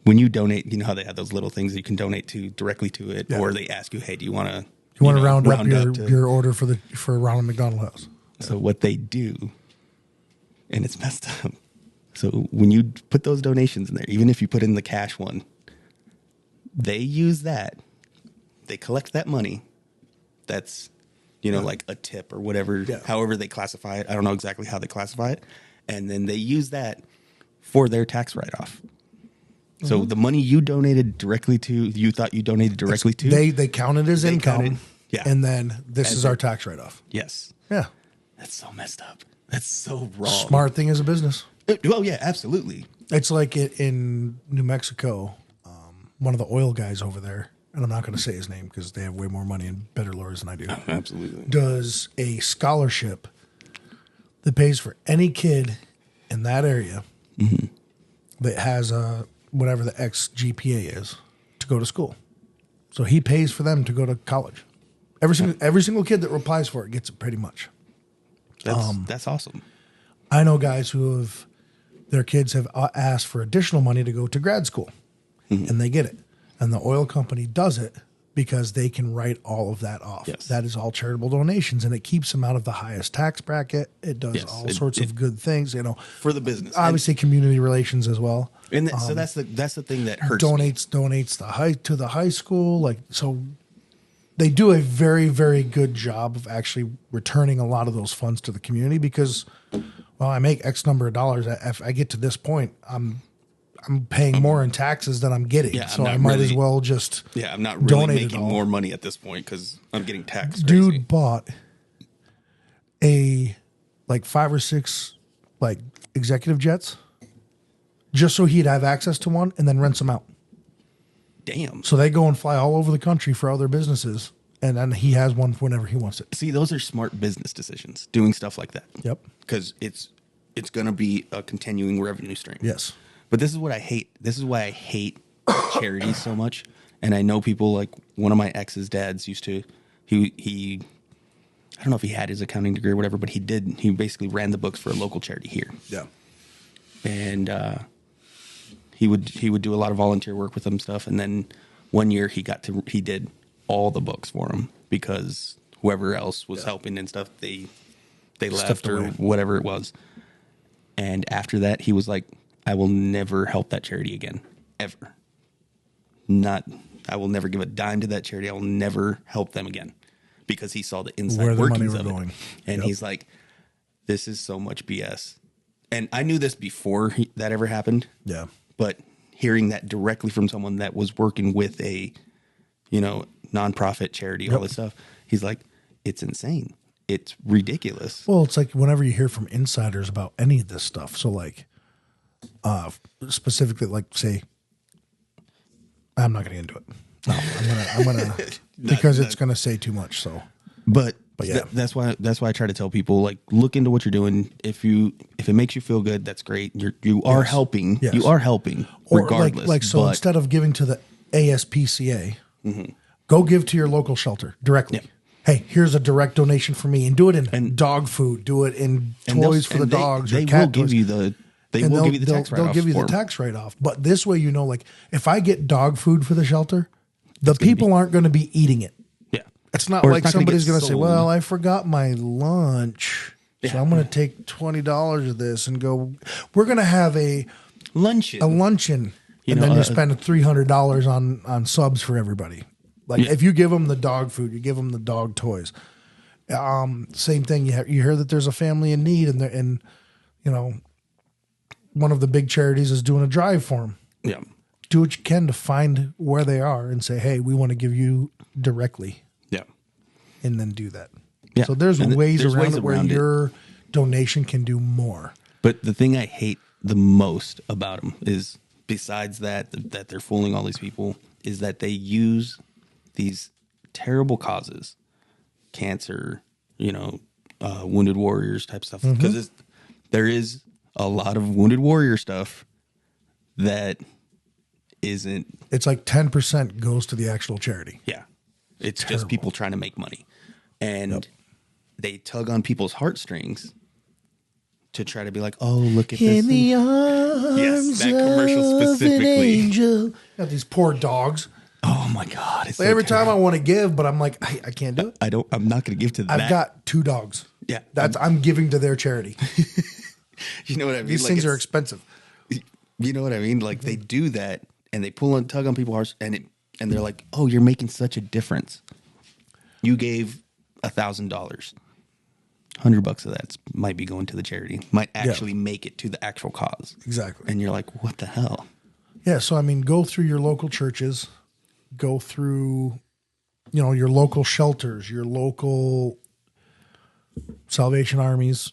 When you donate, you know how they have those little things that you can donate to directly to it, or they ask you, hey, do you want to round up your order for Ronald McDonald House? So what they do, and it's messed up. So when you put those donations in there, even if you put in the cash one, they use that. They collect that money. That's, like a tip or whatever, however they classify it. I don't know exactly how they classify it. And then they use that for their tax write-off. So the money you donated directly to, you thought you donated directly to. They count it as income. Yeah. And then this is our tax write-off. Yes. Yeah. That's so messed up. That's so wrong. Smart thing as a business. Well, yeah, absolutely. It's like in New Mexico, one of the oil guys over there, and I'm not going to say his name because they have way more money and better lawyers than I do, Absolutely. does a scholarship that pays for any kid in that area that has a whatever the X GPA is to go to school. So he pays for them to go to college. Every single kid that applies for it gets it pretty much. That's awesome. I know guys who have their kids have asked for additional money to go to grad school, and they get it. And the oil company does it because they can write all of that off. Yes. That is all charitable donations, and it keeps them out of the highest tax bracket. It does all sorts of good things, For the business. Obviously, community relations as well. And so that's the thing that hurts me. Donates to the high school. So they do a very, very good job of actually returning a lot of those funds to the community because, well, I make X number of dollars. If I get to this point, I'm paying more in taxes than I'm getting. Yeah, so I might as well just I'm not really making more money at this point because I'm getting taxed. Dude bought a 5 or 6 executive jets just so he'd have access to one and then rents them out. Damn. So they go and fly all over the country for other businesses, and then he has one whenever he wants it. See, those are smart business decisions, doing stuff like that. Yep. Because it's going to be a continuing revenue stream. Yes. But this is what I hate. This is why I hate charities so much. And I know people like one of my ex's dads used to, he I don't know if he had his accounting degree or whatever, but he did. He basically ran the books for a local charity here. Yeah. And he would do a lot of volunteer work with them stuff. And then one year he did all the books for him because whoever else was helping and stuff, they left or whatever it was. And after that, he was like, I will never help that charity again, ever. I will never give a dime to that charity. I will never help them again because he saw the inside workings of it. And he's like, this is so much BS. And I knew this before that ever happened. Yeah. But hearing that directly from someone that was working with a, nonprofit charity, all this stuff, he's like, it's insane. It's ridiculous. Well, it's like whenever you hear from insiders about any of this stuff. So specifically, say, I'm not going to get into it. No, I'm gonna because it's going to say too much. So, but yeah, that's why I try to tell people look into what you're doing. If it makes you feel good, that's great. You are helping. Yes. You are helping regardless. So instead of giving to the ASPCA, go give to your local shelter directly. Yeah. Hey, here's a direct donation for me, and do it in dog food. Do it in toys for the dogs. They will give you the. They will give you the tax write-off. They'll give you the tax write-off. But this way, if I get dog food for the shelter, the people aren't going to be eating it. Yeah. It's not like somebody's going to say, well, I forgot my lunch, so I'm going to take $20 of this and go, we're going to have a luncheon. And then you spend $300 on subs for everybody. If you give them the dog food, you give them the dog toys. Same thing. You hear that there's a family in need, and one of the big charities is doing a drive for them. Yeah. Do what you can to find where they are and say, hey, we want to give you directly. Yeah. And then do that. Yeah. So there's ways around it where your donation can do more. But the thing I hate the most about them is, besides that they're fooling all these people, is that they use these terrible causes, cancer, wounded warriors type stuff. Because there is a lot of wounded warrior stuff that isn't. It's like 10% goes to the actual charity. Yeah. It's just people trying to make money. And they tug on people's heartstrings to try to be like, oh, look at this. In the arms yes, that commercial specifically. Of an angel. Got these poor dogs. Oh my God. It's every time I want to give, but I'm like, I can't do it. I'm not going to give to that. I've got 2 dogs. Yeah. I'm giving to their charity. You know what I mean? These things are expensive. You know what I mean? They do that and they tug on people's hearts and they're like, oh, you're making such a difference. You gave $1,000. $100 of that might be going to the charity, might actually make it to the actual cause. Exactly. And you're like, what the hell? Yeah. So, go through your local churches, go through, your local shelters, your local Salvation Armies,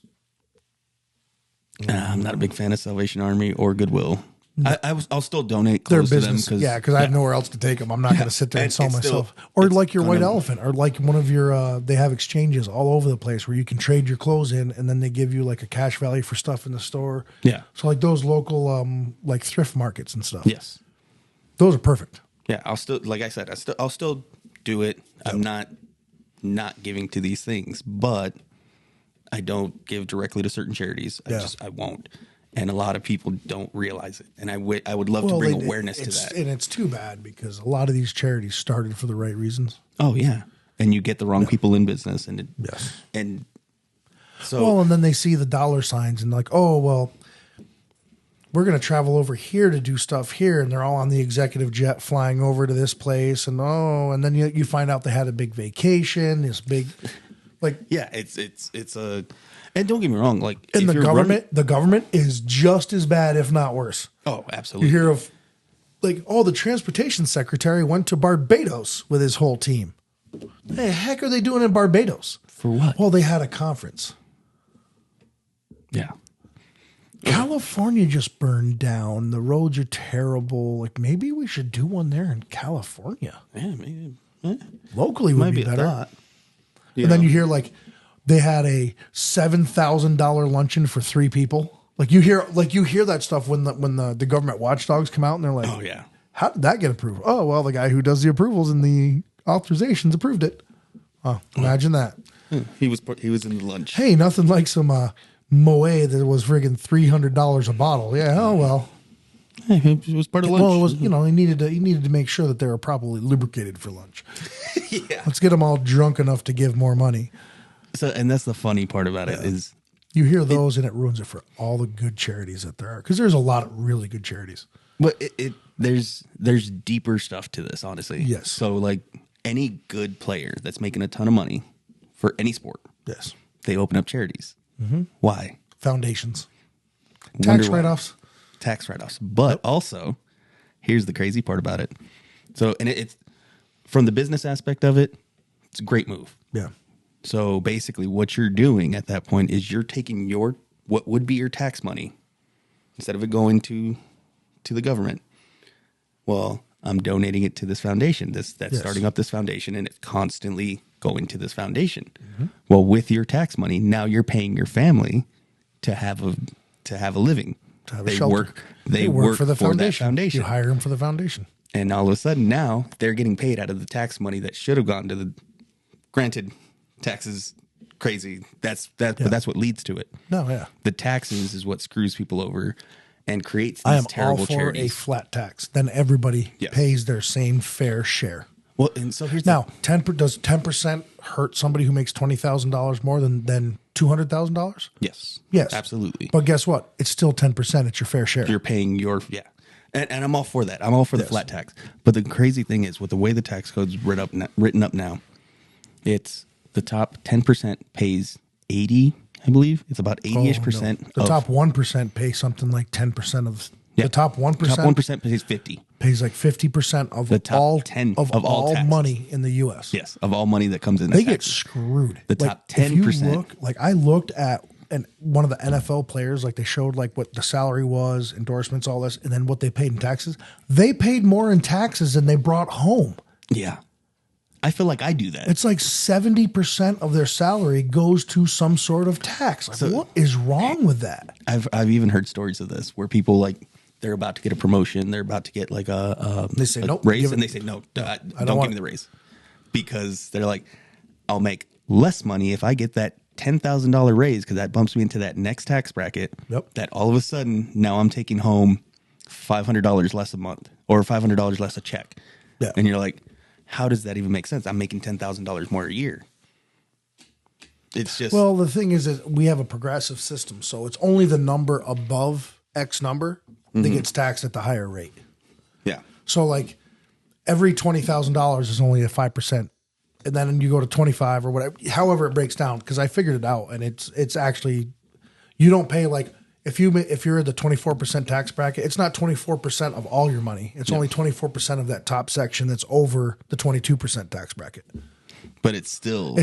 I'm not a big fan of Salvation Army or Goodwill. I'll still donate Their clothes to them business, because I have nowhere else to take them. I'm not going to sit there and sell it's still- myself. Or it's like your white gonna- elephant, or like one of your. They have exchanges all over the place where you can trade your clothes in, and then they give you like a cash value for stuff in the store. Yeah. So like those local like thrift markets and stuff. Yes. Those are perfect. Yeah, I'll still, like I said, I'll still do it. I'm not giving to these things, but I don't give directly to certain charities. I won't. And a lot of people don't realize it. And I would love to bring awareness to that. And it's too bad because a lot of these charities started for the right reasons. Oh yeah. And you get the wrong people in business, and and so Well, and then they see the dollar signs and like, oh well, we're going to travel over here to do stuff here, and they're all on the executive jet flying over to this place, and and then you find out they had a big vacation, this big, like yeah, it's a, and don't get me wrong, like and if you're the government is just as bad, if not worse. Oh, absolutely. You hear of like, the transportation secretary went to Barbados with his whole team. What the heck are they doing in Barbados? For what? Well, they had a conference. Yeah. California just burned down. The roads are terrible. Like maybe we should do one there in California. Yeah, maybe. Locally would Might be be a better. thought. And then you hear like they had a $7,000 luncheon for 3 people. Like you hear that stuff when the government watchdogs come out and they're like, Oh yeah. how did that get approved? Oh well, the guy who does the approvals and the authorizations approved it. Oh, imagine that. He was in the lunch. Hey, nothing like some Moet that was friggin' $300 a bottle. Yeah. Oh well. Hey, it was part of lunch. Well, it was, he needed to make sure that they were properly lubricated for lunch. Yeah. Let's get them all drunk enough to give more money. So, and that's the funny part about it is, You hear those and it ruins it for all the good charities that there are, because there's a lot of really good charities. but there's deeper stuff to this, honestly. Yes. So like any good player that's making a ton of money for any sport, Yes. they open up charities. Mm-hmm. Why? Foundations. Wonder Tax why. write-offs. Tax write-offs. But also, here's the crazy part about it. So, and it's from the business aspect of it, it's a great move. Yeah. So basically what you're doing at that point is you're taking what would be your tax money, instead of it going to the government. Well, I'm donating it to this foundation. That's Yes. starting up this foundation, and it's constantly going to this foundation. Mm-hmm. Well, with your tax money, now you're paying your family to have a living. To have a shelter. They work for the that foundation. You hire them for the foundation. And all of a sudden now they're getting paid out of the tax money that should have gone to the, granted, taxes crazy. But that's what leads to it. No, yeah. The taxes is what screws people over and creates I these am all terrible for charities. a flat tax. Then everybody Yes. pays their same fair share. Well, and so here's Now, does 10% hurt somebody who makes $20,000 more than $200,000? yes, Yes, absolutely. But guess what? It's still 10%. It's your fair share. You're paying and I'm all for that. I'm all for the flat tax. But the crazy thing is, with the way the tax code's written up now, it's the top 10% pays 80. I believe it's about 80ish percent. The top 1% pay something like 10% of the top 1%. Top 1% pays 50. Pays like 50% of The top all 10 of all taxes. money in the U.S. Yes, of all money that comes in. They as get taxes. screwed. The Like, top if you 10%. look, like I looked at one of the NFL players, like they showed like what the salary was, endorsements, all this, and then what they paid in taxes. They paid more in taxes than they brought home. Yeah. I feel like I do that. It's like 70% of their salary goes to some sort of tax. Like, what is wrong with that? I've even heard stories of this where people they're about to get a promotion, they're about to get like a They say, "Nope, raise, give and it- they say no, I don't don't give want me it." the raise, because they're like, I'll make less money if I get that $10,000 raise, because that bumps me into that next tax bracket. Yep. That all of a sudden now I'm taking home $500 less a month or $500 less a check. Yeah. And you're like, how does that even make sense? I'm making $10,000 more a year. It's just Well, the thing is that we have a progressive system, so it's only the number above X number that gets taxed at the higher rate. yeah. So like every $20,000 is only a 5%. And then you go to 25 or whatever, however it breaks down. Cause I figured it out, and it's actually, you don't pay like, if you're the 24% tax bracket, it's not 24% of all your money. It's only 24% of that top section that's over the 22% tax bracket. But it's still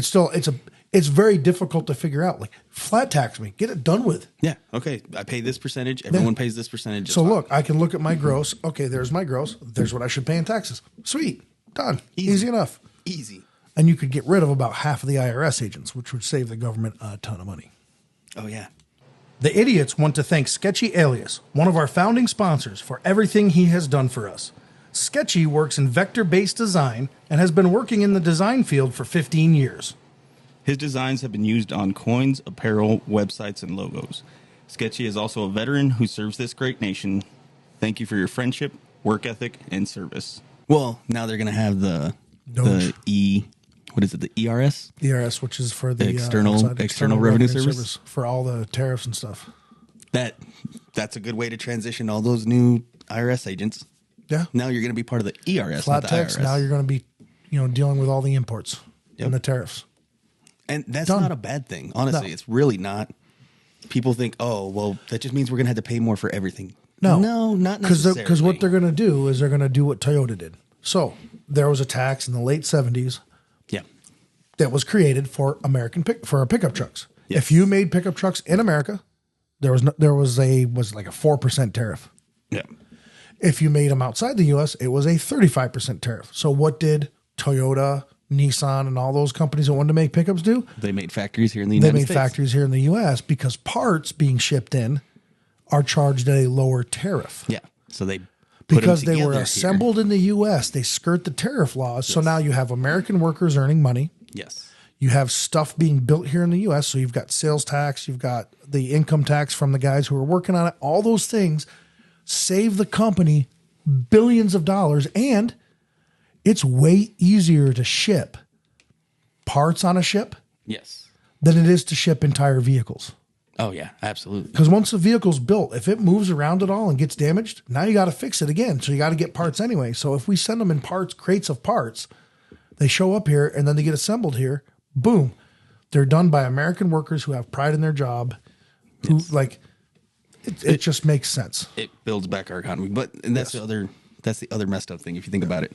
it's very difficult to figure out. Like, flat tax me, get it done with. Yeah. Okay. I pay this percentage. Everyone pays this percentage. So look, I can look at my gross. Okay, there's my gross. There's what I should pay in taxes. Sweet. Done. Easy enough. Easy. And you could get rid of about half of the IRS agents, which would save the government a ton of money. Oh, yeah. The idiots want to thank Sketchy Alias, one of our founding sponsors, for everything he has done for us. Sketchy works in vector-based design and has been working in the design field for 15 years. His designs have been used on coins, apparel, websites, and logos. Sketchy is also a veteran who serves this great nation. Thank you for your friendship, work ethic, and service. Well, now they're going to have the what is it? The ERS? ERS, which is for the External Revenue Service for all the tariffs and stuff. That's a good way to transition all those new IRS agents. Yeah. Now you're going to be part of the ERS, flat not the tax. IRS. Now you're going to be, dealing with all the imports and the tariffs. And that's Done. not a bad thing. Honestly, No. it's really not. People think, oh, well, that just means we're going to have to pay more for everything. No, not necessarily. Because what they're going to do is they're going to do what Toyota did. So there was a tax in the late 70s Yeah. that was created for for pickup trucks. Yes. If you made pickup trucks in America, there was like a 4% tariff. Yeah. If you made them outside the U.S., it was a 35% tariff. So what did Toyota, Nissan, and all those companies that wanted to make pickups do? They made factories here in the United States. They made factories here in the U.S. because parts being shipped in are charged at a lower tariff. Yeah. So they put Because them they were together assembled in the U.S., they skirt the tariff laws. So now you have American workers earning money. here. Yes. You have stuff being built here in the U.S. So you've got sales tax, you've got the income tax from the guys who are working on it. All those things save the company billions of dollars, and it's way easier to ship parts on a ship Yes. than it is to ship entire vehicles. Oh, yeah. Absolutely. Because once the vehicle's built, if it moves around at all and gets damaged, now you got to fix it again. So you got to get parts anyway. So if we send them in crates of parts, they show up here and then they get assembled here. Boom. They're done by American workers who have pride in their job. Who it just makes sense. It builds back our economy. And that's the other messed up thing if you think about it.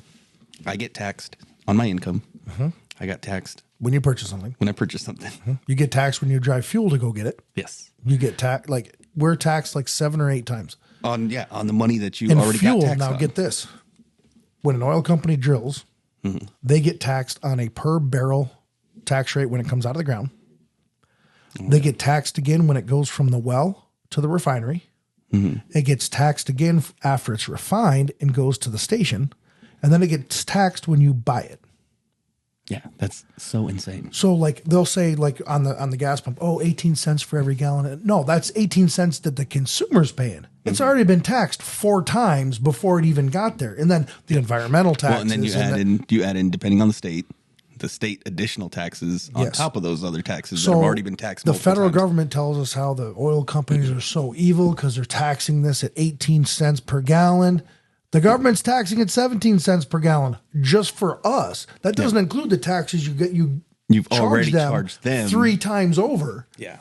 I get taxed on my income. Mm-hmm. I got taxed When you purchase something, when I purchase something. you get taxed when you drive fuel to go get it. Yes. You get taxed we're taxed 7 or 8 times. On the money that you And already fuel, got taxed now on. get this. When an oil company drills, they get taxed on a per barrel tax rate when it comes out of the ground. They get taxed again when it goes from the well to the refinery. It gets taxed again after it's refined and goes to the station. And then it gets taxed when you buy it. Yeah, that's so insane. So they'll say on the gas pump, 18 cents for every gallon. No, that's 18 cents that the consumer's paying. It's already been taxed 4 times before it even got there. And then the environmental taxes. Well, and then you add in, depending on the state additional taxes on top of those other taxes that have already been taxed. The federal government tells us how the oil companies are so evil because they're taxing this at 18 cents per gallon. The government's taxing at 17 cents per gallon just for us. That doesn't include the taxes you get. You've already charged them 3 times over. Yeah.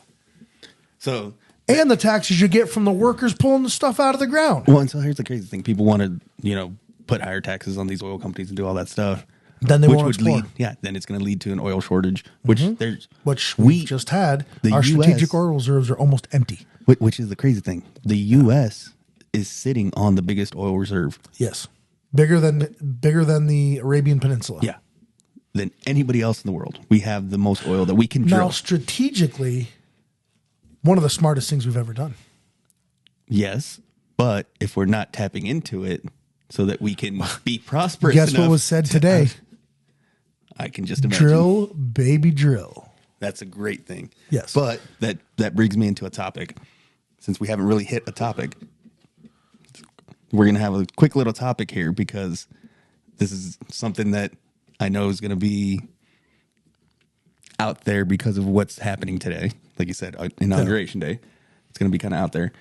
So and the taxes you get from the workers pulling the stuff out of the ground. Well, and so here's the crazy thing: people want to put higher taxes on these oil companies and do all that stuff. Then they which won't would explore. then it's going to lead to an oil shortage, which we just had. Our strategic oil reserves are almost empty. Which is the crazy thing. The U.S. is sitting on the biggest oil reserve. Yes, bigger than the Arabian Peninsula. Yeah, than anybody else in the world. We have the most oil that we can drill. Now, strategically, one of the smartest things we've ever done. Yes, but if we're not tapping into it so that we can be prosperous, Guess what enough was said today? I can just imagine. Drill, baby, drill. That's a great thing. Yes. But that brings me into a topic. Since we haven't really hit a topic, we're going to have a quick little topic here because this is something that I know is going to be out there because of what's happening today. Like you said, Inauguration Day. It's going to be kind of out there.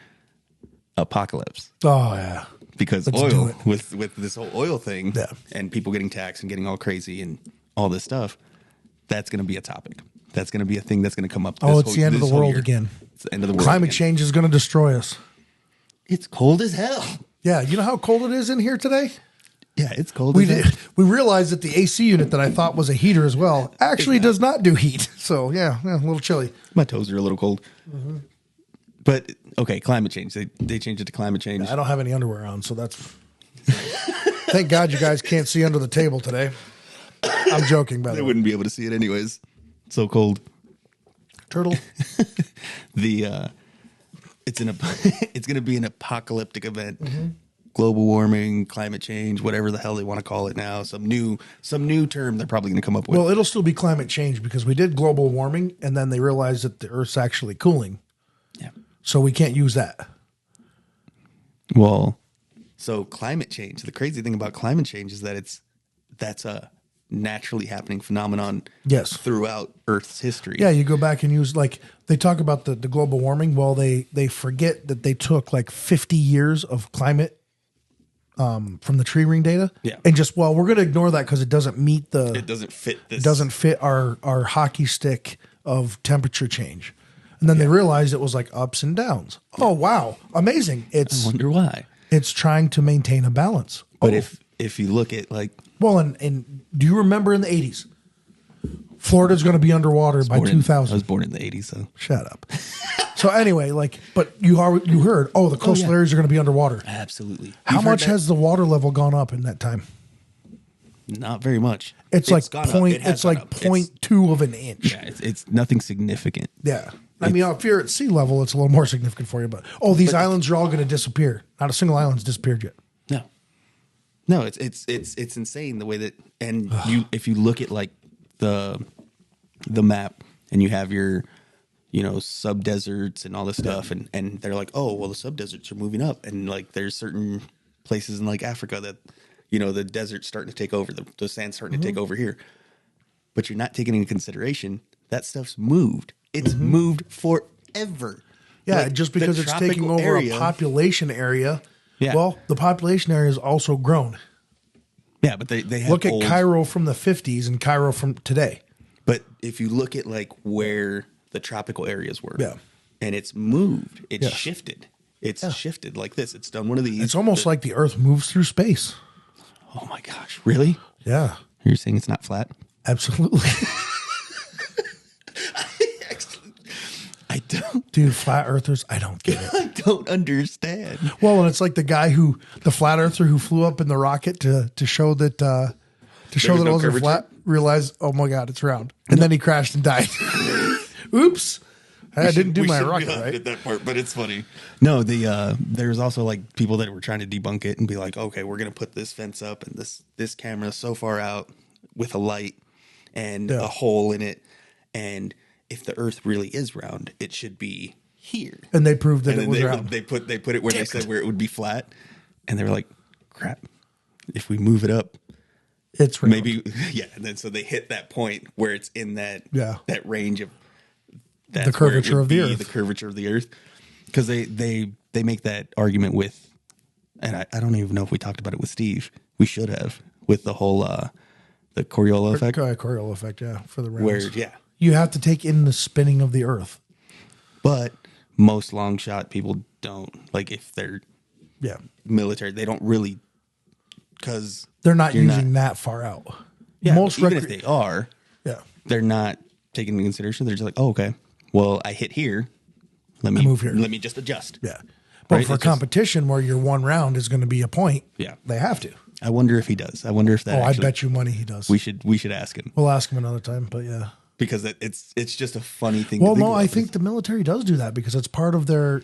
Apocalypse. Oh, yeah. Because Let's do oil, it. with this whole oil thing Yeah. and people getting taxed and getting all crazy and all this stuff, that's going to be a topic. That's going to be a thing that's going to come up. Oh, it's the end of the world again. It's the end of the world. Climate again. change is going to destroy us. It's cold as hell. Yeah. You know how cold it is in here today? Yeah, it's cold. We realized that the AC unit that I thought was a heater as well actually does not do heat. So yeah, a little chilly. My toes are a little cold. But okay, climate change. They changed it to climate change. I don't have any underwear on, so that's. Thank God you guys can't see under the table today. I'm joking, by the They way. wouldn't be able to see it anyways. It's so cold. Turtle. It's going to be an apocalyptic event. Global warming, climate change, whatever the hell they want to call it now. Some new term they're probably going to come up with. Well, it'll still be climate change because we did global warming, and then they realized that the Earth's actually cooling. Yeah. So we can't use that. Well, so climate change. The crazy thing about climate change is that that's a naturally happening phenomenon. Yes. Throughout Earth's history. Yeah, you go back and use, like, they talk about the global warming. Well, they forget that they took like 50 years of climate from the tree ring data. Yeah. And just, well, we're going to ignore that because it doesn't meet It doesn't fit this. It doesn't fit our hockey stick of temperature change. And then they realized it was like ups and downs. Oh, wow. Amazing. I wonder why. It's trying to maintain a balance. But if you look at like Well, and do you remember in the 80s? Florida's going to be underwater by 2000. I was born in the 80s, so Shut up. So anyway, but you heard, the coastal areas are going to be underwater. absolutely. How You've heard much that? has the water level gone up in that time? Not very much. It's like gone up. point. It has It's gone like up. 0.2 of an inch. Yeah, it's nothing significant. Yeah. I mean, if you're at sea level, it's a little more significant for you. But these islands are all going to disappear. Not a single island's disappeared yet. No, it's insane the way that, and if you look at like the map and you have your sub deserts and all this stuff, and they're like, oh well, the sub deserts are moving up, and like there's certain places in like Africa that the desert's starting to take over, the sand's starting to take over here, but you're not taking into consideration that stuff's moved. It's moved forever. Yeah, Like, just the because it's taking tropical over area- a population area. Yeah. Well, the population area has also grown. Yeah, but they have Look at old- Cairo from the 50s and Cairo from today. But if you look at like where the tropical areas were, Yeah. and it's moved, it's Yeah. shifted. It's shifted like this. It's done one of these. It's almost like the Earth moves through space. Oh my gosh, really? Yeah, You're saying it's not flat? absolutely. I don't. Dude, flat earthers, I don't get it. I don't understand. Well, and it's like the flat earther who flew up in the rocket to show that it was wasn't no curvature? flat, realized, oh my God, it's round. And then he crashed and died. Oops. I didn't do We my shouldn't rocket be laughing right. at that part, but it's funny. No, there's also like people that were trying to debunk it and be like, okay, we're gonna put this fence up and this camera so far out with a light and a hole in it, and if the Earth really is round, it should be here. And they proved that And it then was they, round. they put it where they said where it would be flat, and they were like, crap, if we move it up, It's round. maybe and then so they hit that point where it's in that that range of that's The curvature where it would of the be, Earth. the curvature of the Earth, because they make that argument with, and I don't even know if we talked about it with Steve. We should have, with the whole the Coriolis effect, Coriolis effect, yeah, for the rounds. where You have to take in the spinning of the Earth. but most long shot people don't, like if they're Yeah. military, they don't really, because They're not using that far out. Most even if they are, yeah. they're not taking into consideration. They're just like, oh, okay, well, I hit here. Let me move here. Let me just adjust. Yeah. But Right, for it's just- competition where your one round is going to be a point, Yeah. they have to. I wonder if he does. I wonder if that. I actually- bet you money he does. we should ask him, We'll ask him another time, but yeah. because it's just a funny thing. Well, to think no, about. I think the military does do that because it's part of their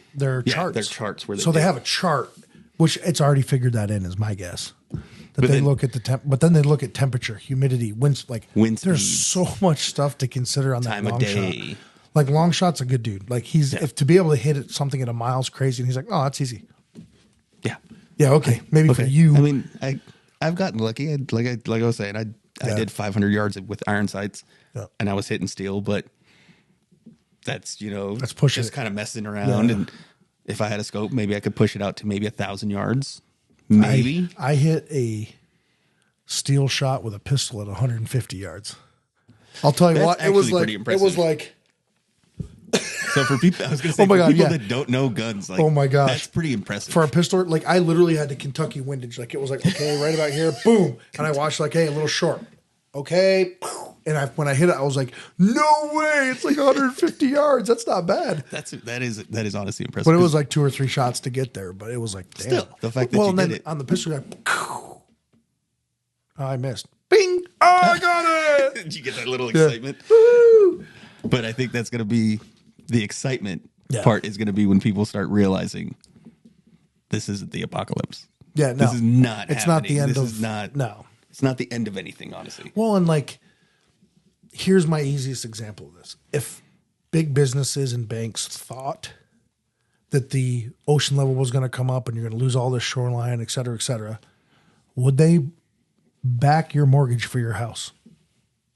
charts. their charts where they so they do. have a chart, which it's already figured that in, is my guess. That they then- look at the temp, but then they look at temperature, humidity, winds. Like Wind there's speeds. so much stuff to consider on Time that of long day. shot. Like long shot's a good dude. Like if to be able to hit it, something at a mile's crazy, and he's like, oh, that's easy. Yeah. Yeah, okay, maybe for you. I mean, I've gotten lucky. Like I was saying, I did 500 yards with iron sights, and I was hitting steel, but that's That's pushing just it. kind of messing around. Yeah. And if I had a scope, maybe I could push it out to maybe 1,000 yards. Maybe. I hit a steel shot with a pistol at 150 yards. I'll tell you That's what, it was actually like pretty it impressive. was like So for people, I was going to say, Oh my for God, people yeah. that don't know guns, like, Oh my gosh. that's pretty impressive. For a pistol, like I literally had the Kentucky windage. Like it was like, okay, right about here, boom. And I watched like, hey, a little short. Okay. And when I hit it, I was like, no way. It's like 150 yards. That's not bad. That is honestly impressive. But it was like 2 or 3 shots to get there. But it was like, damn. Still, the fact that well, you and then did it. on the pistol, I missed. Bing. Oh, I got it. Did you get that little excitement? But I think that's going to be the excitement part is going to be when people start realizing this isn't the apocalypse. Yeah, no. This is not It's happening. not the end This of is not, no. It's not the end of anything, honestly. Well, and like, here's my easiest example of this. If big businesses and banks thought that the ocean level was going to come up and you're going to lose all this shoreline, et cetera, would they back your mortgage for your house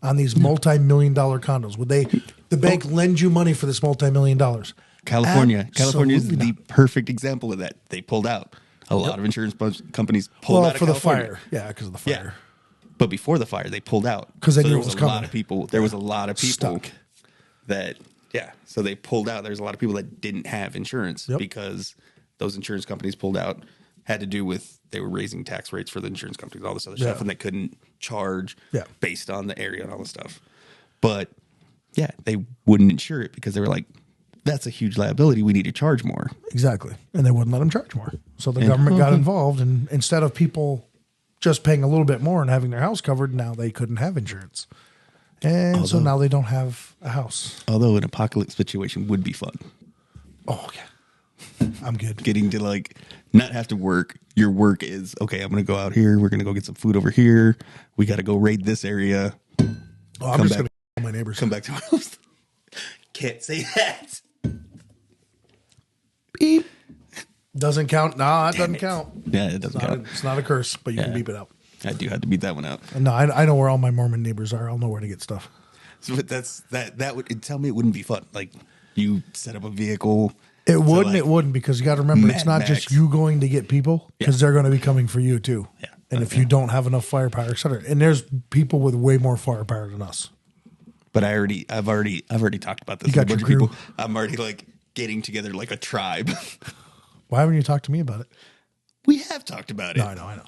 on these multi-million-dollar condos? Would the bank lend you money for this multi-million dollars? California is Absolutely the not. perfect example of that. They pulled out. A lot of insurance companies pulled out of for the California. fire. Yeah, because of the fire. But before the fire, they pulled out 'Cause they knew there it was was a coming. lot of people. There was a lot of people Stuck. that so they pulled out. There's a lot of people that didn't have insurance because those insurance companies pulled out. Had to do with they were raising tax rates for the insurance companies, all this other stuff, and they couldn't charge based on the area and all this stuff. But they wouldn't insure it because they were like, that's a huge liability. We need to charge more. Exactly. And they wouldn't let them charge more. So the government got involved, and instead of people just paying a little bit more and having their house covered, now they couldn't have insurance. And so now they don't have a house. Although an apocalypse situation would be fun. Oh, yeah. I'm good. Getting to like not have to work. Your work is, okay, I'm going to go out here. We're going to go get some food over here. We got to go raid this area. Oh, I'm just going to call my neighbors. Come back to my house. Can't say that. Beep. Doesn't count. No, that doesn't count. Yeah, it doesn't count. It's not a curse, but you can beep it out. I do have to beat that one out. No, I know where all my Mormon neighbors are. I'll know where to get stuff. So that would tell me it wouldn't be fun. Like you set up a vehicle. It wouldn't because you got to remember it's not Mad just Max. you going to get people because they're going to be coming for you too. Yeah. And if you don't have enough firepower, et cetera, and there's people with way more firepower than us. But I've already talked about this. You got with a bunch your of crew? people. I'm already like getting together like a tribe. Why haven't you talked to me about it? We have talked about it. No, I know.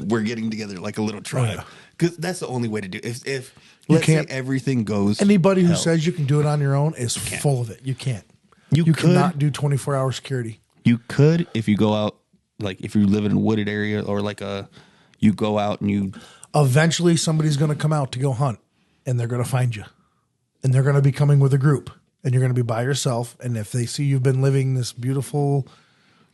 We're getting together like a little tribe yeah. because that's the only way to do it. If let's can't- say everything goes, Anybody who hell, says you can do it on your own is full of it. You can't. You could. cannot do 24-hour security. you could if you go out, like if you live in a wooded area or like you go out and you Eventually, somebody's going to come out to go hunt, and they're going to find you, and they're going to be coming with a group, and you're going to be by yourself. And if they see you've been living this beautiful,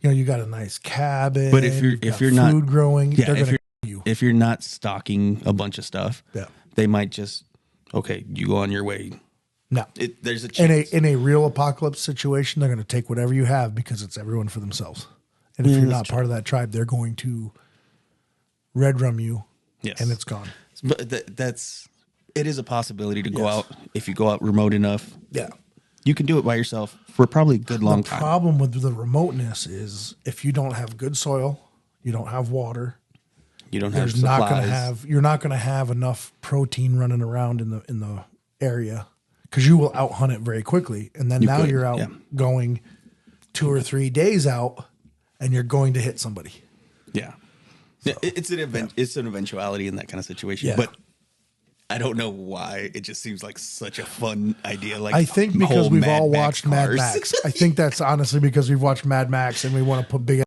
you got a nice cabin, But if you're not food growing, yeah, they're if going you're to you. if you're not stocking a bunch of stuff, Yeah. they might just you go on your way. No, There's a chance. in a real apocalypse situation, they're going to take whatever you have because it's everyone for themselves. And if you're not part of that tribe, they're going to red rum you, and it's gone. But it is a possibility to go out if you go out remote enough. Yeah. You can do it by yourself for probably a good long The time. problem with the remoteness is if you don't have good soil, you don't have water. You don't have There's not going to supplies. have you're not going to have enough protein running around in the area because you will out hunt it very quickly, and then now you're out going 2 or 3 days out, and you're going to hit somebody. Yeah. So, it's an event. It's an eventuality in that kind of situation. Yeah. But I don't know why it just seems like such a fun idea. Like I think because whole we've Mad all Max watched Mad cars. Max. I think that's honestly because we've watched Mad Max and we want to put big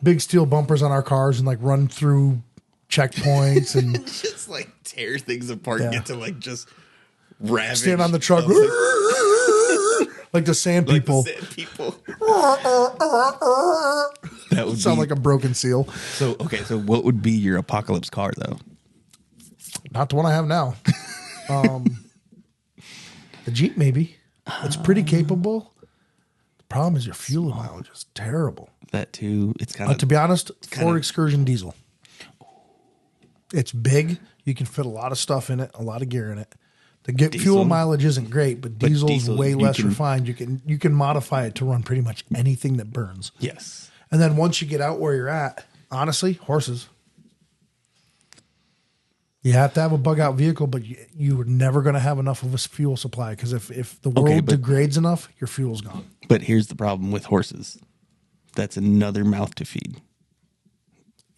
big steel bumpers on our cars and like run through checkpoints and just like tear things apart and get to like just ravage. stand on the truck like the sand like people. the sand people. That would Sound be, like a broken seal. so what would be your apocalypse car though? Not the one I have now. The Jeep, maybe. It's pretty capable. The problem is your fuel mileage is terrible. That too. It's kind of To be honest, kinda- Ford Excursion diesel. It's big. You can fit a lot of stuff in it, a lot of gear in it. The fuel mileage isn't great, but diesel's diesel, way you less can- refined. You can modify it to run pretty much anything that burns. yes. And then once you get out where you're at, honestly, horses. You have to have a bug out vehicle, but you are never going to have enough of a fuel supply because if the world degrades enough, your fuel's gone. But here's the problem with horses. That's another mouth to feed.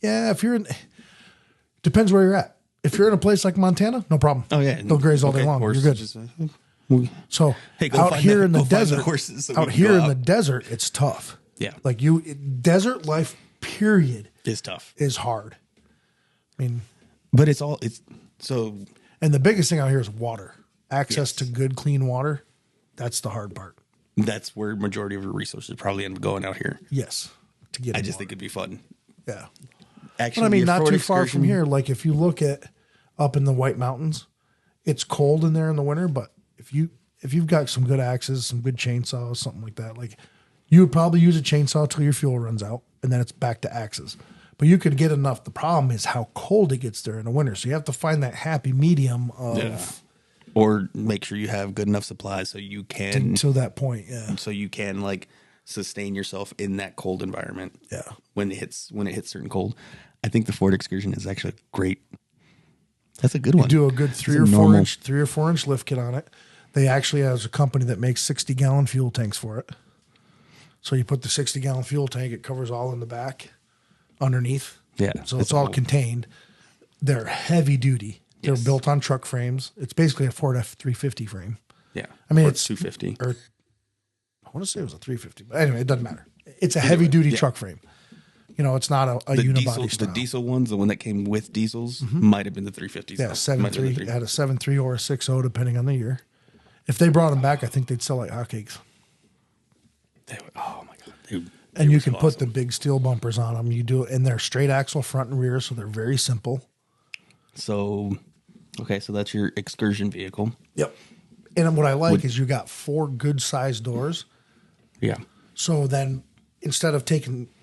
Yeah, if you're in, depends where you're at. If you're in a place like Montana, no problem. Oh yeah, they'll graze all day long. You're good. So hey, out here in the desert, horses out here in the desert, it's tough. Yeah, like desert life. Period is tough. Is hard. I mean, but it's so. And the biggest thing out here is water. Access to good, clean water. That's the hard part. That's where majority of your resources probably end up going out here. Yes, to get. I just think it'd be fun. Yeah. Actually, but I mean, not too far from here. Like if you look at up in the White Mountains, it's cold in there in the winter. But if you've got some good axes, some good chainsaws, something like that, like you would probably use a chainsaw till your fuel runs out, and then it's back to axes. But you could get enough. The problem is how cold it gets there in the winter. So you have to find that happy medium of. Yeah. Or make sure you have good enough supplies so you can until that point, yeah. So you can like sustain yourself in that cold environment. Yeah. When it hits certain cold. I think the Ford Excursion is actually great. That's a good one. You do a good 3 or 4 inch lift kit on it. They actually have a company that makes 60-gallon fuel tanks for it. So you put the 60-gallon fuel tank, it covers all in the back, underneath. Yeah. So it's all contained. They're heavy duty. They're built on truck frames. It's basically a Ford F-350 frame. Yeah. I mean, or it's 250. Or I want to say it was a 350, but anyway, it doesn't matter. It's a heavy duty truck frame. You know, it's not a unibody style. The diesel ones, the one that came with diesels, might have been the 350s. Yeah, 7.3. It had a 7.3 or a 6.0, depending on the year. If they brought them back, I think they'd sell like hotcakes. Oh my god! And you can put the big steel bumpers on them. You do, and they're straight axle front and rear, so they're very simple. So, okay, so that's your excursion vehicle. Yep. And what I like is you got 4 good sized doors. Yeah. So then instead of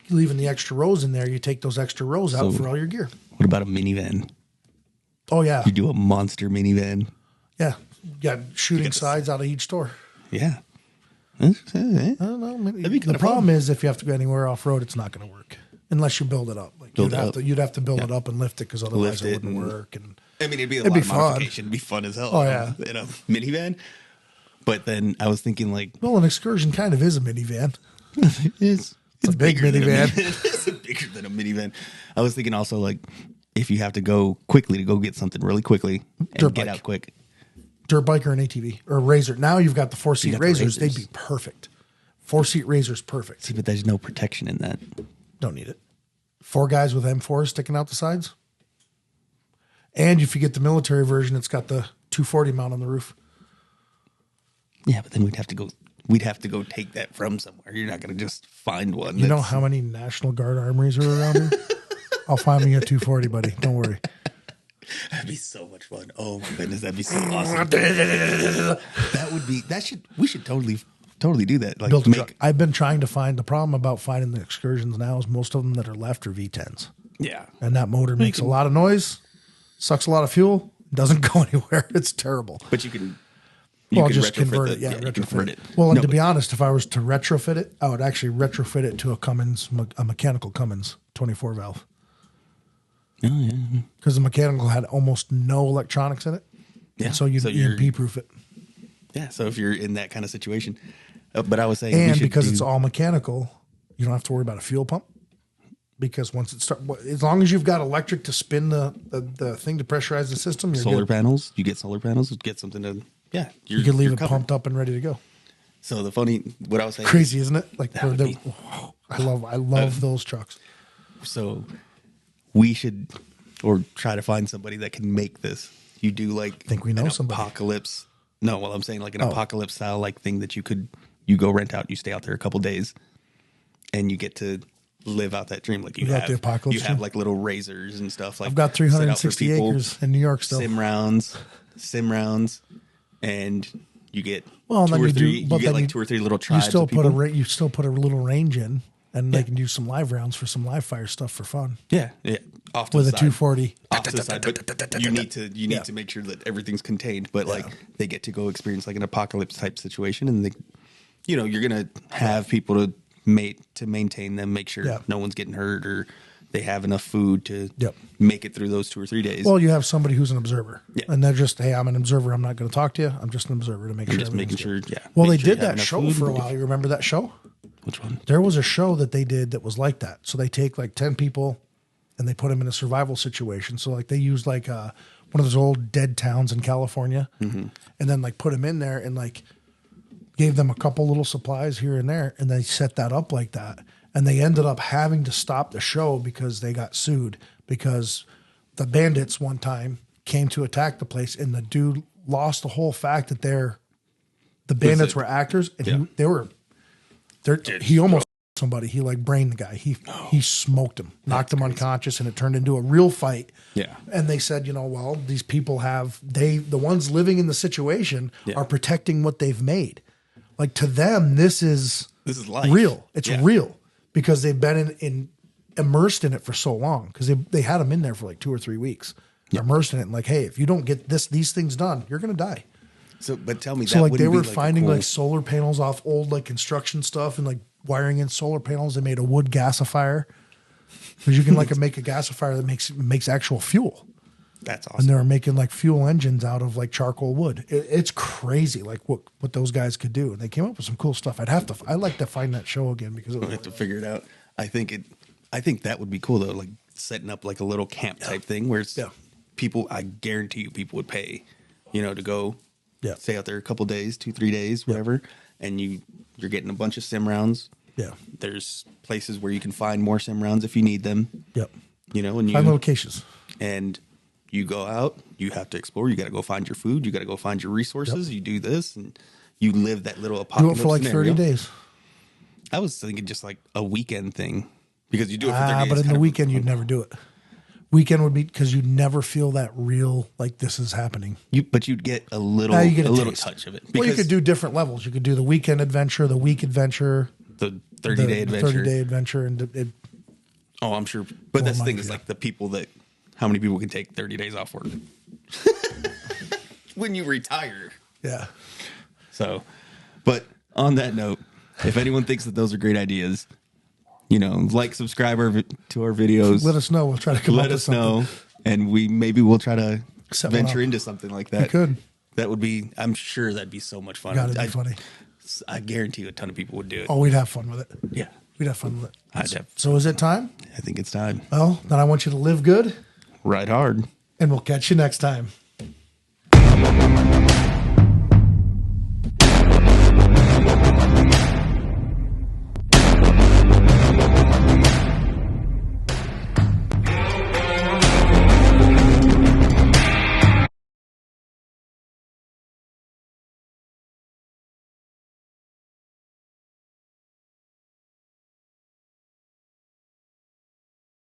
leaving the extra rows in there, you take those extra rows out for all your gear. What about a minivan? Oh yeah. You do a monster minivan. Yeah. You got shooting sides out of each door. Yeah. I don't know. The problem is if you have to go anywhere off road, it's not going to work unless you build it up. Like you'd have to build it up and lift it because otherwise it wouldn't work. And I mean, it'd be a lot of modification. It'd be fun as hell. Oh yeah, in a minivan. But then I was thinking, like, well, an excursion kind of is a minivan. It's a big minivan. It's bigger than a minivan. I was thinking also, like, if you have to go quickly to go get something really quickly and get out quick. Dirt bike or an ATV or a Razor. Now you've got the 4-seat Razors. They'd be perfect. 4-seat Razor's perfect. See, but there's no protection in that. Don't need it. 4 guys with M4s sticking out the sides. And if you get the military version, it's got the 240 mount on the roof. Yeah, but then we'd have to go take that from somewhere. You're not going to just find one. You know how many National Guard armories are around here? I'll find me a 240, buddy. Don't worry. That'd be so much fun. Oh my goodness, that'd be so awesome. We should totally do that. Like I've been trying to find the problem about finding the excursions now is most of them that are left are V10s. Yeah. And that motor makes a lot of noise, sucks a lot of fuel, doesn't go anywhere. It's terrible. But you can just convert it. Yeah, retrofit it. Well, and to be honest, if I was to retrofit it, I would actually retrofit it to a mechanical Cummins 24 valve. Oh, yeah. Because the mechanical had almost no electronics in it. Yeah. And so you'd EMP proof it. Yeah. So if you're in that kind of situation. But I was saying. And because it's all mechanical, you don't have to worry about a fuel pump. Because once it starts, as long as you've got electric to spin the thing to pressurize the system, you're solar good. panels. You get solar panels, get something to, you can leave it pumped up and ready to go. So what I was saying. Crazy, isn't it? Like, I love those trucks. So we should, or try to find somebody that can make this. You do like, think we know somebody. Apocalypse. No, well, I'm saying like an apocalypse style like thing that you go rent out, you stay out there a couple days, and you get to live out that dream. Like you have the apocalypse. You have like little razors and stuff. Like I've got 360 acres in New York still. Sim rounds, and you get two or three little tribes. You still put a little range in. And they can do some live rounds for some live fire stuff for fun. Yeah. Off to with the a 240. Off to the side, but you need to make sure that everything's contained. But like they get to go experience like an apocalypse type situation, and you're gonna have people to maintain them, make sure no one's getting hurt or they have enough food to Yep. make it through those 2 or 3 days. Well, you have somebody who's an observer, Yeah. and they're just, hey, I'm an observer. I'm not going to talk to you. I'm just an observer to make I'm sure. just making everything's sure. good. Yeah. Well, make they sure you did have that enough show food. for a while. You remember that show? Which one? There was a show that they did that was like that. So they take like 10 people and they put them in a survival situation. So like they used like one of those old dead towns in California, and then like put them in there and like gave them a couple little supplies here and there, and they set that up like that. And they ended up having to stop the show because they got sued because the bandits one time came to attack the place, and the dude lost the whole fact that the bandits were actors, and he almost somebody. He like brained the guy. He smoked him, knocked him unconscious, and it turned into a real fight. Yeah. And they said, well, these people the ones living in the situation are protecting what they've made. Like to them, this is life. real. It's Yeah. real because they've been immersed in it for so long because they had them in there for like 2 or 3 weeks. They're immersed in it and like, hey, if you don't get these things done, you're going to die. So, but tell me, So that like they wouldn't were be finding a cool, like solar panels off old like construction stuff and like wiring in solar panels. They made a wood gasifier because you can like make a gasifier that makes actual fuel. That's And awesome. they were making like fuel engines out of like charcoal wood. It's crazy, like what those guys could do. And they came up with some cool stuff. I'd like to find that show again because it I was have to figure it out. I think that would be cool though, like setting up like a little camp type thing where it's people. I guarantee you, people would pay, to go, stay out there a couple days, 2-3 days, whatever, and you're getting a bunch of sim rounds. Yeah. There's places where you can find more sim rounds if you need them. Yep. And you Find little caches. and you go out. You have to explore. You got to go find your food. You got to go find your resources. You do this and you live that little Do apocalypse it for like scenario. 30 days. I was thinking just like a weekend thing because you do it for 30 days. But in kind the of- weekend, you'd never do it. Weekend would be because you'd never feel that real, like this is happening. But you'd get a little, You get a little taste. touch of it. Well, you because could do different levels. You could do the weekend adventure, the week adventure, the 30-day the adventure. 30-day adventure, and Oh, I'm sure. But that's the thing money, is yeah. like the people that, how many people can take 30 days off work when you retire? yeah. So, but on that note, if anyone thinks that those are great ideas, subscribe to our videos. Let us know. We'll try to come up Let with us something. know, and we'll try to Set one venture up. into something like that. We could. That would be. I'm sure that'd be so much fun. Gotta be funny. I guarantee you a ton of people would do it. Oh, we'd have fun with it. Yeah, We'd have fun with it. I'd have, So is it time? I think it's time. Well, then I want you to live good, Ride hard. and we'll catch you next time.